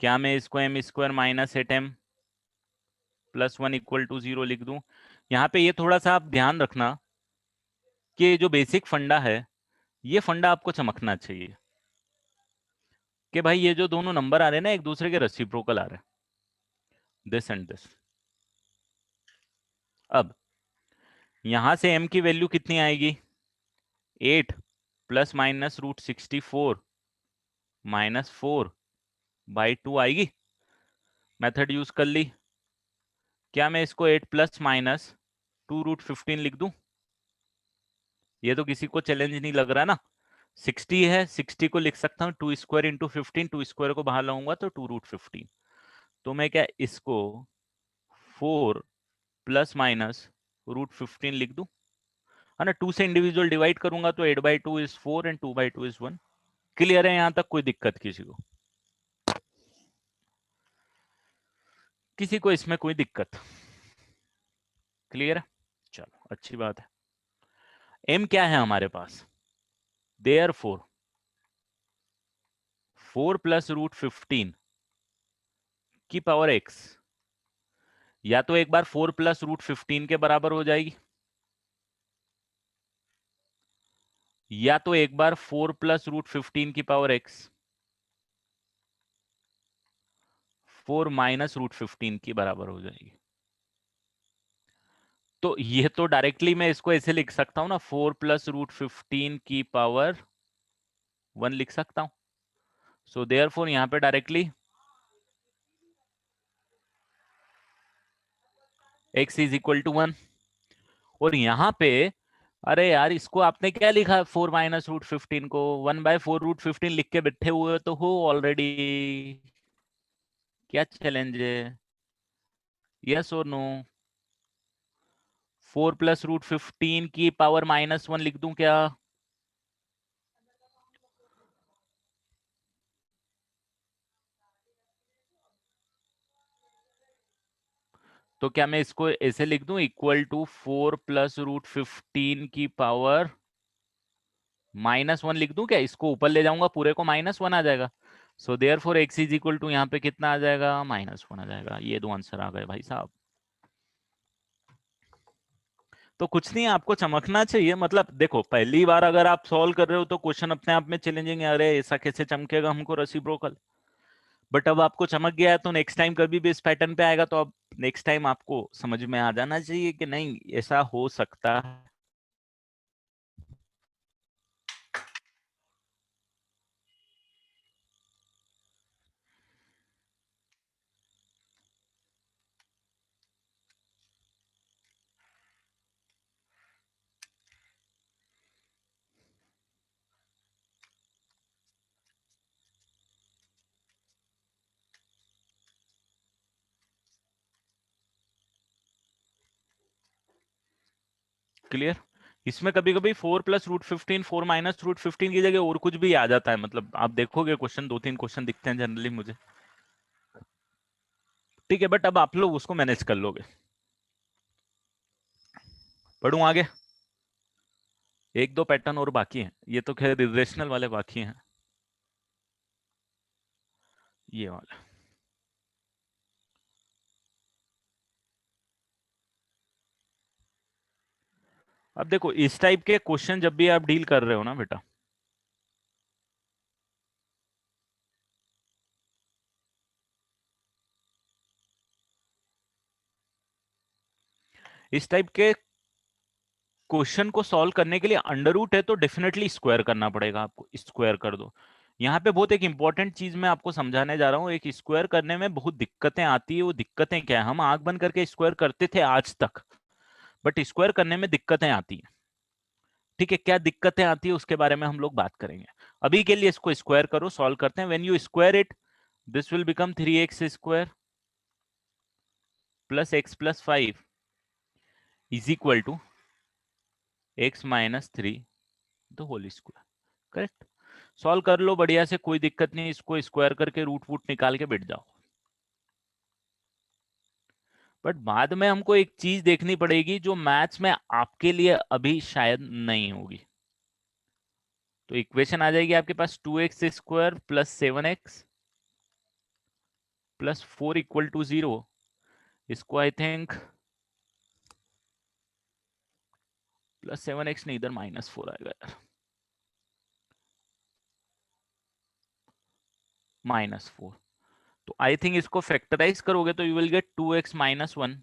[SPEAKER 1] क्या मैं इसको m square minus 8m plus one equal to 0 लिख दूं? यहाँ पे ये थोड़ा सा आप ध्यान रखना कि जो बेसिक फंडा है, ये फंडा आपको चमकना चाहिए कि भाई ये जो दोनों नंबर आ रहे हैं ना, एक दूसरे के रेसिप्रोकल आ रहे हैं, दिस एंड दिस। अब यहां से m की वैल्यू कितनी आएगी? 8 प्लस माइनस रूट 64 माइनस 4/2 आएगी। मेथड यूज कर ली। क्या मैं इसको 8 प्लस माइनस 2√15 लिख दूं? ये तो किसी को चैलेंज नहीं लग रहा ना। 60 है, 60 को लिख सकता हूँ 2 स्क्वायर इंटू 15, 2 स्क्वायर को बाहर लाऊंगा तो 2√15। तो मैं क्या इसको 4 प्लस माइनस √15 लिख दूं? है ना, 2 से इंडिविजुअल डिवाइड करूंगा तो 8/2 इज 4 एंड 2/2 इज 1। क्लियर है यहां तक? कोई दिक्कत किसी को? किसी को इसमें कोई दिक्कत? क्लियर है? चलो अच्छी बात है। m क्या है हमारे पास? देयरफॉर 4 प्लस √15 की पावर x या तो एक बार 4 प्लस √15 के बराबर हो जाएगी, या तो एक बार 4 प्लस √15 की पावर x 4 माइनस √15 की बराबर हो जाएगी। तो ये तो डायरेक्टली मैं इसको ऐसे लिख सकता हूं ना, 4 प्लस √15 की पावर 1 लिख सकता हूं। सो देयरफॉर यहां पे directly x is equal to 1। और यहां पे अरे यार, इसको आपने क्या लिखा? 4 माइनस √15 को 1/4 √15 लिख के बैठे हुए तो हो ऑलरेडी। क्या चैलेंज है? यस और नो? 4 प्लस √15 की पावर -1 लिख दूं क्या? तो क्या मैं इसको ऐसे लिख दूं, इक्वल टू 4 प्लस √15 की पावर -1 लिख दूं क्या? इसको ऊपर ले जाऊंगा पूरे को, -1 आ जाएगा। So therefore x is equal to यहाँ पे कितना आ जाएगा? -1 आ जाएगा। ये दो आंसर आ गए भाई साहब। तो कुछ नहीं, आपको चमकना चाहिए। मतलब देखो, पहली बार अगर आप सॉल्व कर रहे हो तो क्वेश्चन अपने आप में चैलेंजिंग है, अरे ऐसा कैसे चमकेगा हमको रेसिप्रोकल। बट अब आपको चमक गया है तो नेक्स्ट टाइम कभी भी इस पैटर्न पे आएगा तो अब नेक्स्ट टाइम आपको समझ में आ जाना चाहिए कि नहीं, ऐसा हो सकता है। क्लियर? इसमें कभी कभी 4 प्लस √15 4 माइनस √15 की जगह और कुछ भी आ जाता है। मतलब आप देखोगे क्वेश्चन, 2-3 क्वेश्चन दिखते हैं जनरली मुझे। ठीक है, बट अब आप लोग उसको मैनेज कर लोगे। पढ़ूं आगे? एक दो पैटर्न और बाकी हैं, ये तो खैर इरेशनल वाले बाकी हैं। ये वाला, अब देखो इस टाइप के क्वेश्चन जब भी आप डील कर रहे हो ना बेटा, इस टाइप के क्वेश्चन को सॉल्व करने के लिए अंडर रूट है तो डेफिनेटली स्क्वायर करना पड़ेगा आपको। स्क्वायर कर दो। यहाँ पे बहुत एक इंपॉर्टेंट चीज मैं आपको समझाने जा रहा हूँ। एक स्क्वायर करने में बहुत दिक्कतें आती है। वो दिक्कतें क्या है? हम आंख बंद करके स्क्वायर करते थे आज तक, बट स्क्वायर करने में दिक्कतें आती हैं। ठीक है, क्या दिक्कतें आती है उसके बारे में हम लोग बात करेंगे। अभी के लिए इसको स्क्वायर करो, सॉल्व करते हैं। When you square it, this will become 3x square plus x plus 5 is equal to x minus 3 the whole square. Correct? Solve कर लो बढ़िया से, कोई दिक्कत नहीं। इसको स्क्वायर करके रूट वूट निकाल के बैठ जाओ। बट बाद में हमको एक चीज देखनी पड़ेगी जो मैथ्स में आपके लिए अभी शायद नहीं होगी। तो इक्वेशन आ जाएगी आपके पास 2x² plus 7x plus 4 equal to 0। इसको आई थिंक प्लस 7x नहीं, इधर -4 आएगा यार, -4। तो आई थिंक इसको फैक्टराइज करोगे तो यू विल गेट 2x - 1,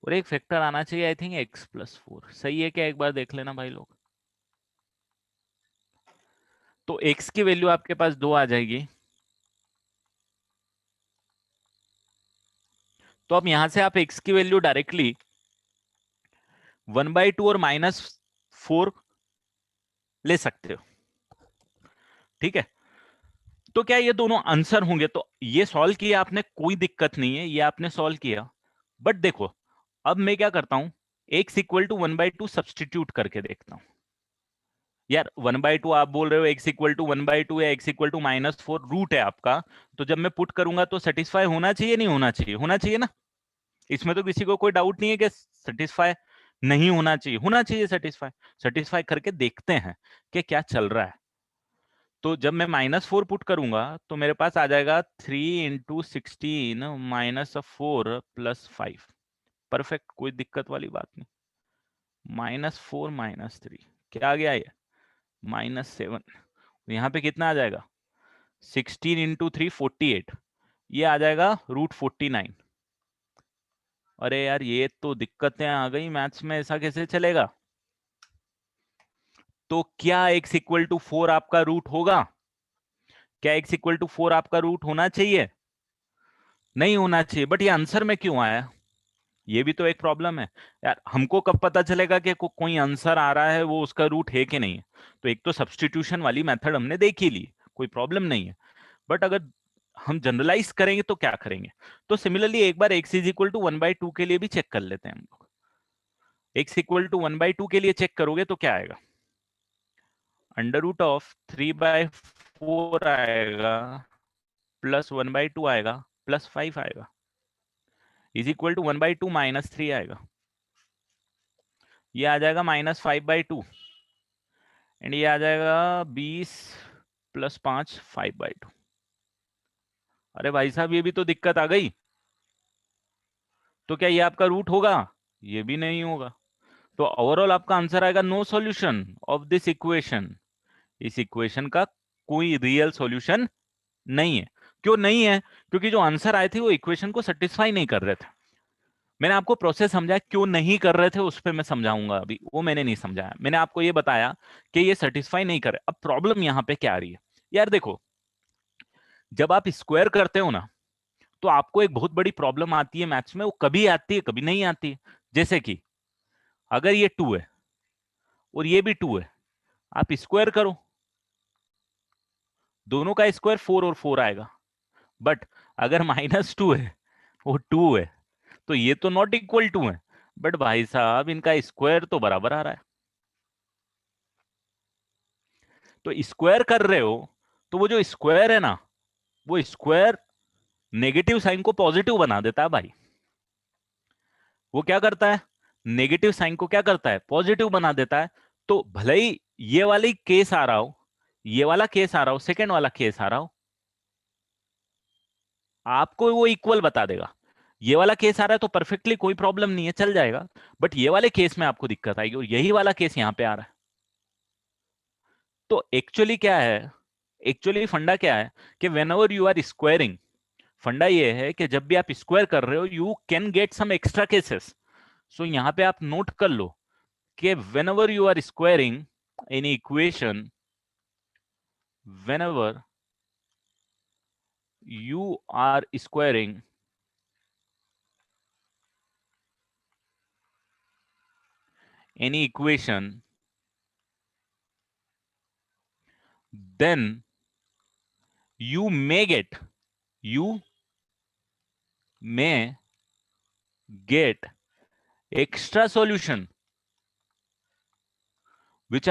[SPEAKER 1] और एक फैक्टर आना चाहिए आई थिंक x + 4। सही है क्या? एक बार देख लेना भाई लोग। तो x की वैल्यू आपके पास 2 आ जाएगी। तो अब यहां से आप x की वैल्यू डायरेक्टली 1/2 और -4 ले सकते हो। ठीक है, तो क्या ये दोनों आंसर होंगे? तो ये सॉल्व किया आपने, कोई दिक्कत नहीं है, ये आपने सॉल्व किया। बट देखो, अब मैं क्या करता हूं, x इक्वल टू 1/2 सब्सटीट्यूट करके देखता हूं। यार 1/2 आप बोल रहे हो, x इक्वल टू 1/2 या x इक्वल टू -4 रूट है आपका, तो जब मैं पुट करूंगा तो सेटिस्फाई होना चाहिए, नहीं होना चाहिए? होना चाहिए ना। इसमें तो किसी को कोई डाउट नहीं है कि सेटिस्फाई नहीं होना चाहिए, होना चाहिए सेटिस्फाई। सेटिस्फाई करके देखते हैं कि क्या चल रहा है। तो जब मैं -4 पुट करूंगा तो मेरे पास आ जाएगा 3 × 16 -4 + 5। परफेक्ट, कोई दिक्कत वाली बात नहीं। -4 -3 क्या आ गया ये? -7। यहाँ पे कितना आ जाएगा? 16 × 3 48, ये आ जाएगा √49। अरे यार ये तो दिक्कतें आ गई मैथ्स में, ऐसा कैसे चलेगा? तो क्या x इक्वल टू 4 आपका रूट होगा? क्या x इक्वल टू 4 आपका रूट होना चाहिए? नहीं होना चाहिए। बट ये आंसर में क्यों आया? ये भी तो एक प्रॉब्लम है यार। हमको कब पता चलेगा कि कोई आंसर आ रहा है वो उसका रूट है कि नहीं है? तो एक तो सब्स्टिट्यूशन वाली मेथड हमने देख ही ली, कोई प्रॉब्लम नहीं है। बट अगर हम जनरलाइज करेंगे तो क्या करेंगे? तो सिमिलरली एक बार x इज इक्वल टू 1/2 के लिए भी चेक कर लेते हैं हम लोग। x इक्वल टू 1/2 के लिए चेक करोगे तो क्या आएगा? √3/4 आएगा, प्लस 1/2 आएगा, प्लस 5 आएगा, इज इक्वल टू 1/2 -3 आएगा। ये आ जाएगा -5/2, एंड ये आ जाएगा 20 + 5 5/2। अरे भाई साहब ये भी तो दिक्कत आ गई। तो क्या ये आपका रूट होगा? ये भी नहीं होगा। तो ओवरऑल आपका आंसर आएगा no solution of this equation. इस इक्वेशन का कोई रियल सॉल्यूशन नहीं है। क्यों नहीं है? क्योंकि जो आंसर आए थे वो इक्वेशन को सेटिस्फाई नहीं कर रहे थे। मैंने आपको प्रोसेस समझाया क्यों नहीं कर रहे थे, उस पर मैं समझाऊंगा। अभी वो मैंने नहीं समझाया, मैंने आपको ये बताया कि ये सेटिस्फाई नहीं करे। अब प्रॉब्लम यहां पे क्या आ रही है यार? देखो, जब आप स्क्वायर करते हो ना, तो आपको एक बहुत बड़ी प्रॉब्लम आती है मैथ्स में। वो कभी आती है, कभी नहीं आती है। जैसे कि अगर ये 2 है और ये भी 2 है, आप स्क्वायर करो, दोनों का स्क्वायर 4 और 4 आएगा। बट अगर -2 है वो 2 है, तो ये तो नॉट इक्वल टू है। बट भाई साहब इनका स्क्वायर तो बराबर आ रहा है। तो स्क्वायर कर रहे हो तो वो जो स्क्वायर है ना, वो स्क्वायर नेगेटिव साइन को पॉजिटिव बना देता है भाई। वो क्या करता है? नेगेटिव साइन को क्या करता है? पॉजिटिव बना देता है। तो भले ही ये वाली केस आ रहा हो, ये वाला केस आ रहा हो, सेकेंड वाला केस आ रहा हो, आपको वो इक्वल बता देगा। ये वाला केस आ रहा है तो परफेक्टली कोई प्रॉब्लम नहीं है, चल जाएगा। बट ये वाले केस में आपको दिक्कत आएगी, और यही वाला केस यहां पे आ रहा है। तो एक्चुअली क्या है? एक्चुअली फंडा क्या है कि whenever you are squaring, फंडा ये है कि जब भी आप स्क्वायर कर रहे हो you can get some extra cases. So यहां पे आप नोट कर लो कि whenever you are squaring any equation, whenever you are squaring any equation, then you may you may get extra solution which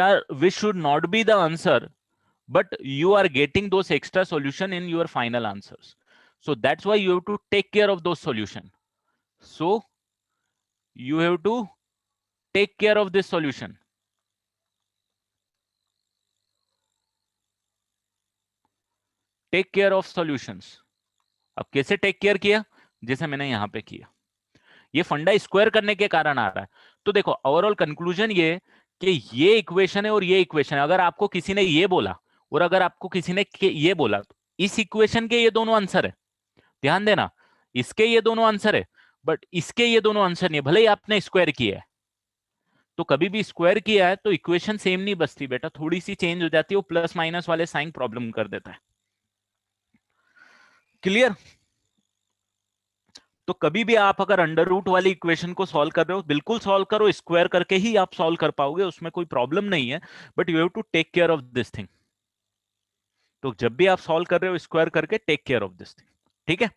[SPEAKER 1] should not be the answer, but you are getting those extra solution in your final answers. So that's why you have to take care of those solution. So you have to take care of this solution. Take care of solutions. अब कैसे take care किया? जैसे मैंने यहां पे किया. ये फंडा स्क्वायर करने के कारण आ रहा है. तो देखो ओवरऑल कंक्लूजन ये कि ये इक्वेशन है और ये इक्वेशन है. अगर आपको किसी ने ये बोला और अगर आपको किसी ने ये बोला तो इस इक्वेशन के ये दोनों आंसर है. ध्यान देना, इसके ये दोनों आंसर है बट इसके ये दोनों आंसर नहीं है, भले ही आपने स्क्वायर किया है. तो कभी भी स्क्वायर किया है तो इक्वेशन सेम नहीं बचती बेटा, थोड़ी सी चेंज हो जाती है. वो प्लस माइनस वाले साइन प्रॉब्लम कर देता है. क्लियर? तो कभी भी आप अगर अंडर रूट वाली इक्वेशन को सॉल्व कर रहे हो, बिल्कुल सॉल्व करो, स्क्वायर करके ही आप सॉल्व कर पाओगे, उसमें कोई प्रॉब्लम नहीं है. But you have to take care of this thing. तो जब भी आप सॉल्व कर रहे हो स्क्वायर करके take care of this thing. ठीक है?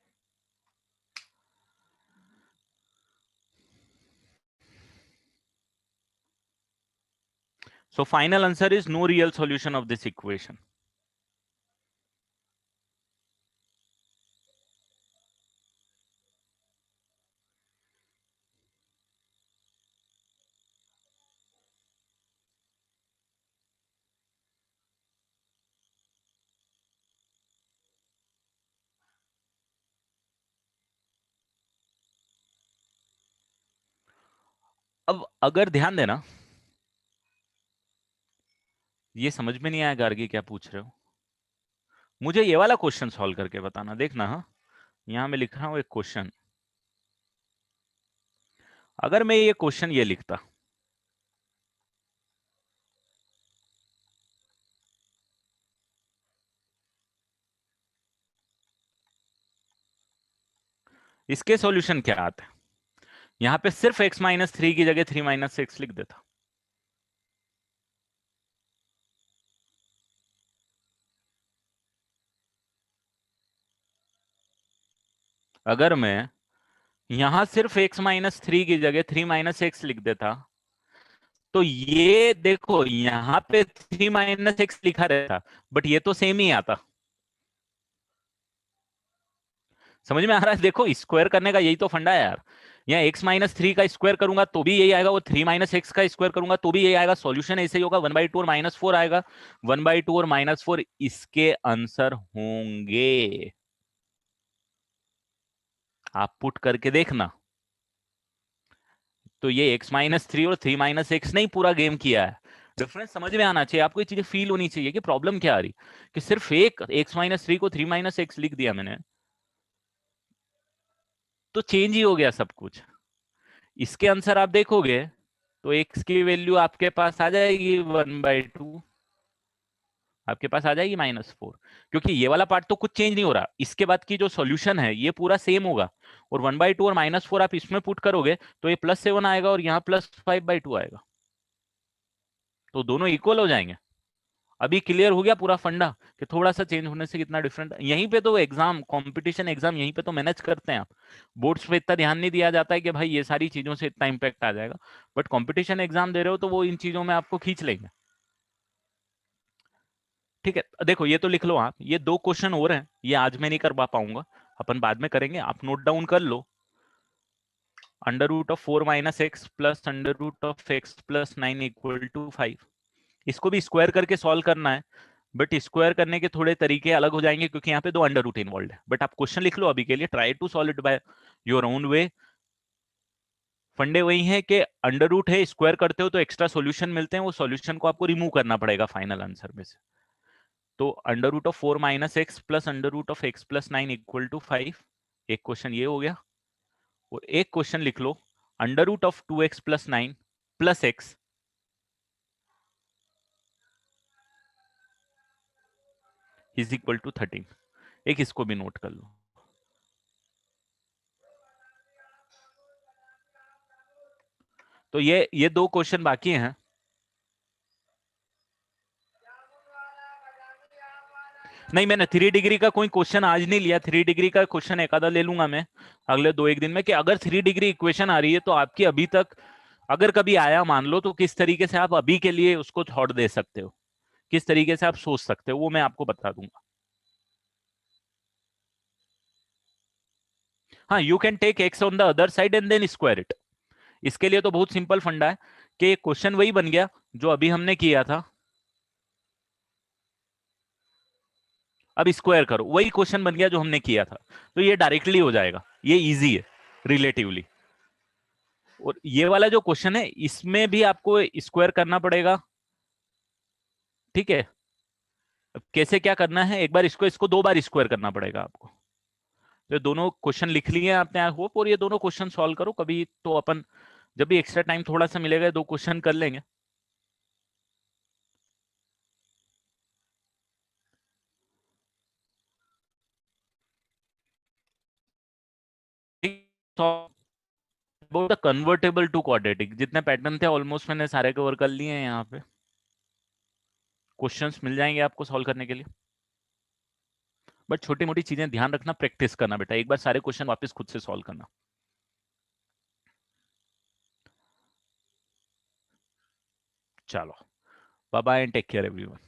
[SPEAKER 1] So final answer is no real solution of this equation. अब अगर ध्यान देना, ये समझ में नहीं आया गार्गी क्या पूछ रहे हो. मुझे ये वाला क्वेश्चन सॉल्व करके बताना. देखना, हाँ यहां मैं लिख रहा हूं एक क्वेश्चन. अगर मैं ये क्वेश्चन ये लिखता, इसके सॉल्यूशन क्या आते हैं? यहां पे सिर्फ x-3 की जगह 3 - x लिख देता. अगर मैं यहां सिर्फ x-3 की जगह 3 - x लिख देता तो ये देखो यहां पे 3 - x लिखा रहता बट ये तो सेम ही आता. समझ में आ रहा है? देखो स्क्वायर करने का यही तो फंडा है यार. यहाँ x-3 का स्क्वायर करूंगा तो भी यही आएगा, वो 3 - x का स्क्वायर करूंगा तो भी यही आएगा. सॉल्यूशन ऐसे ही होगा, 1/2 और -4 आएगा. 1/2 और -4 इसके आंसर होंगे. आप पुट करके देखना. तो ये x-3 और 3 - x नहीं पूरा गेम किया है. डिफरेंस समझ में आना चाहिए आपको, ये चीजें फील होनी चाहिए कि प्रॉब्लम क्या आ रही. कि सिर्फ एक x-3 को 3 - x लिख दिया मैंने तो चेंज ही हो गया सब कुछ. इसके आंसर आप देखोगे तो x की वैल्यू आपके पास आ जाएगी 1/2, आपके पास आ जाएगी -4. क्योंकि ये वाला पार्ट तो कुछ चेंज नहीं हो रहा, इसके बाद की जो सॉल्यूशन है ये पूरा सेम होगा. और 1/2 और -4 आप इसमें पुट करोगे तो ये +7 आएगा और यहाँ +5/2 आएगा. तो दोनों इक्वल हो जाएंगे. अभी क्लियर हो गया पूरा फंडा कि थोड़ा सा चेंज होने से कितना डिफरेंट. यहीं पे तो एग्जाम, कंपटीशन एग्जाम यहीं पे तो मैनेज करते हैं आप. बोर्ड्स पे इतना ध्यान नहीं दिया जाता है कि भाई ये सारी चीजों से इतना इंपैक्ट आ जाएगा. बट कंपटीशन एग्जाम दे रहे हो तो वो इन चीजों में आपको खींच लेंगे. ठीक है, देखो ये तो लिख लो आप. ये 2 क्वेश्चन और हैं, ये आज मैं नहीं करवा पाऊंगा, अपन बाद में करेंगे. आप नोट डाउन कर लो. √4 - x प्लस √(x+9) = 5. इसको भी स्क्वायर करके सॉल्व करना है. बट स्क्वायर करने के थोड़े तरीके अलग हो जाएंगे क्योंकि यहाँ पे 2 अंडर रूट इन्वॉल्व है. बट आप क्वेश्चन लिख लो अभी के लिए. Try to solve it by your own way. फंडे वही है कि अंडर रूट है, स्क्वायर करते हो तो एक्स्ट्रा सॉल्यूशन मिलते हैं, वो सॉल्यूशन को आपको रिमूव करना पड़ेगा फाइनल आंसर में से. तो √4 - x प्लस √(x+9) = 5. एक क्वेश्चन ये हो गया. और एक क्वेश्चन लिख लो √2x+9 प्लस x = 13. एक इसको भी नोट कर लो. तो ये 2 क्वेश्चन बाकी हैं. नहीं, मैंने 3 डिग्री का कोई क्वेश्चन आज नहीं लिया. 3 डिग्री का क्वेश्चन एक आधा ले लूंगा मैं अगले 2-1 दिन में. कि अगर 3 डिग्री इक्वेशन आ रही है तो आपकी अभी तक अगर कभी आया मान लो तो किस तरीके से आप अभी के लिए उसको थॉट दे सकते हो, किस तरीके से आप सोच सकते हो, वो मैं आपको बता दूंगा. हाँ, you can take x on the other side and then square it. इसके लिए तो बहुत सिंपल फंडा है कि क्वेश्चन वही बन गया जो अभी हमने किया था, अब स्क्वायर करो, वही क्वेश्चन बन गया जो हमने किया था, तो ये डायरेक्टली हो जाएगा, ये इजी है रिलेटिवली। और ये वाला जो क्वेश्चन है इसमें भी आपको स्क्वायर करना पड़ेगा, ठीक है। अब कैसे क्या करना है, एक बार इसको इसको दो बार स्क्वायर करना पड़ेगा आपको। तो दोनों क्वेश्चन लिख लिए आपने आई होप, और ये दोनों क्वेश्चन सॉल्व करो कभी, तो अपन जब भी एक्स्ट्रा टाइम थोड़ा सा मिलेगा दो क्वेश्चन कर लेंगे। About the convertible to quadratic, जितने पैटर्न थे ऑलमोस्ट मैंने सारे कवर कर लिए हैं। यहाँ पे क्वेश्चंस मिल जाएंगे आपको सॉल्व करने के लिए, बट छोटी मोटी चीजें ध्यान रखना, प्रैक्टिस करना बेटा, एक बार सारे क्वेश्चन वापस खुद से सॉल्व करना। चलो, bye bye and take care everyone.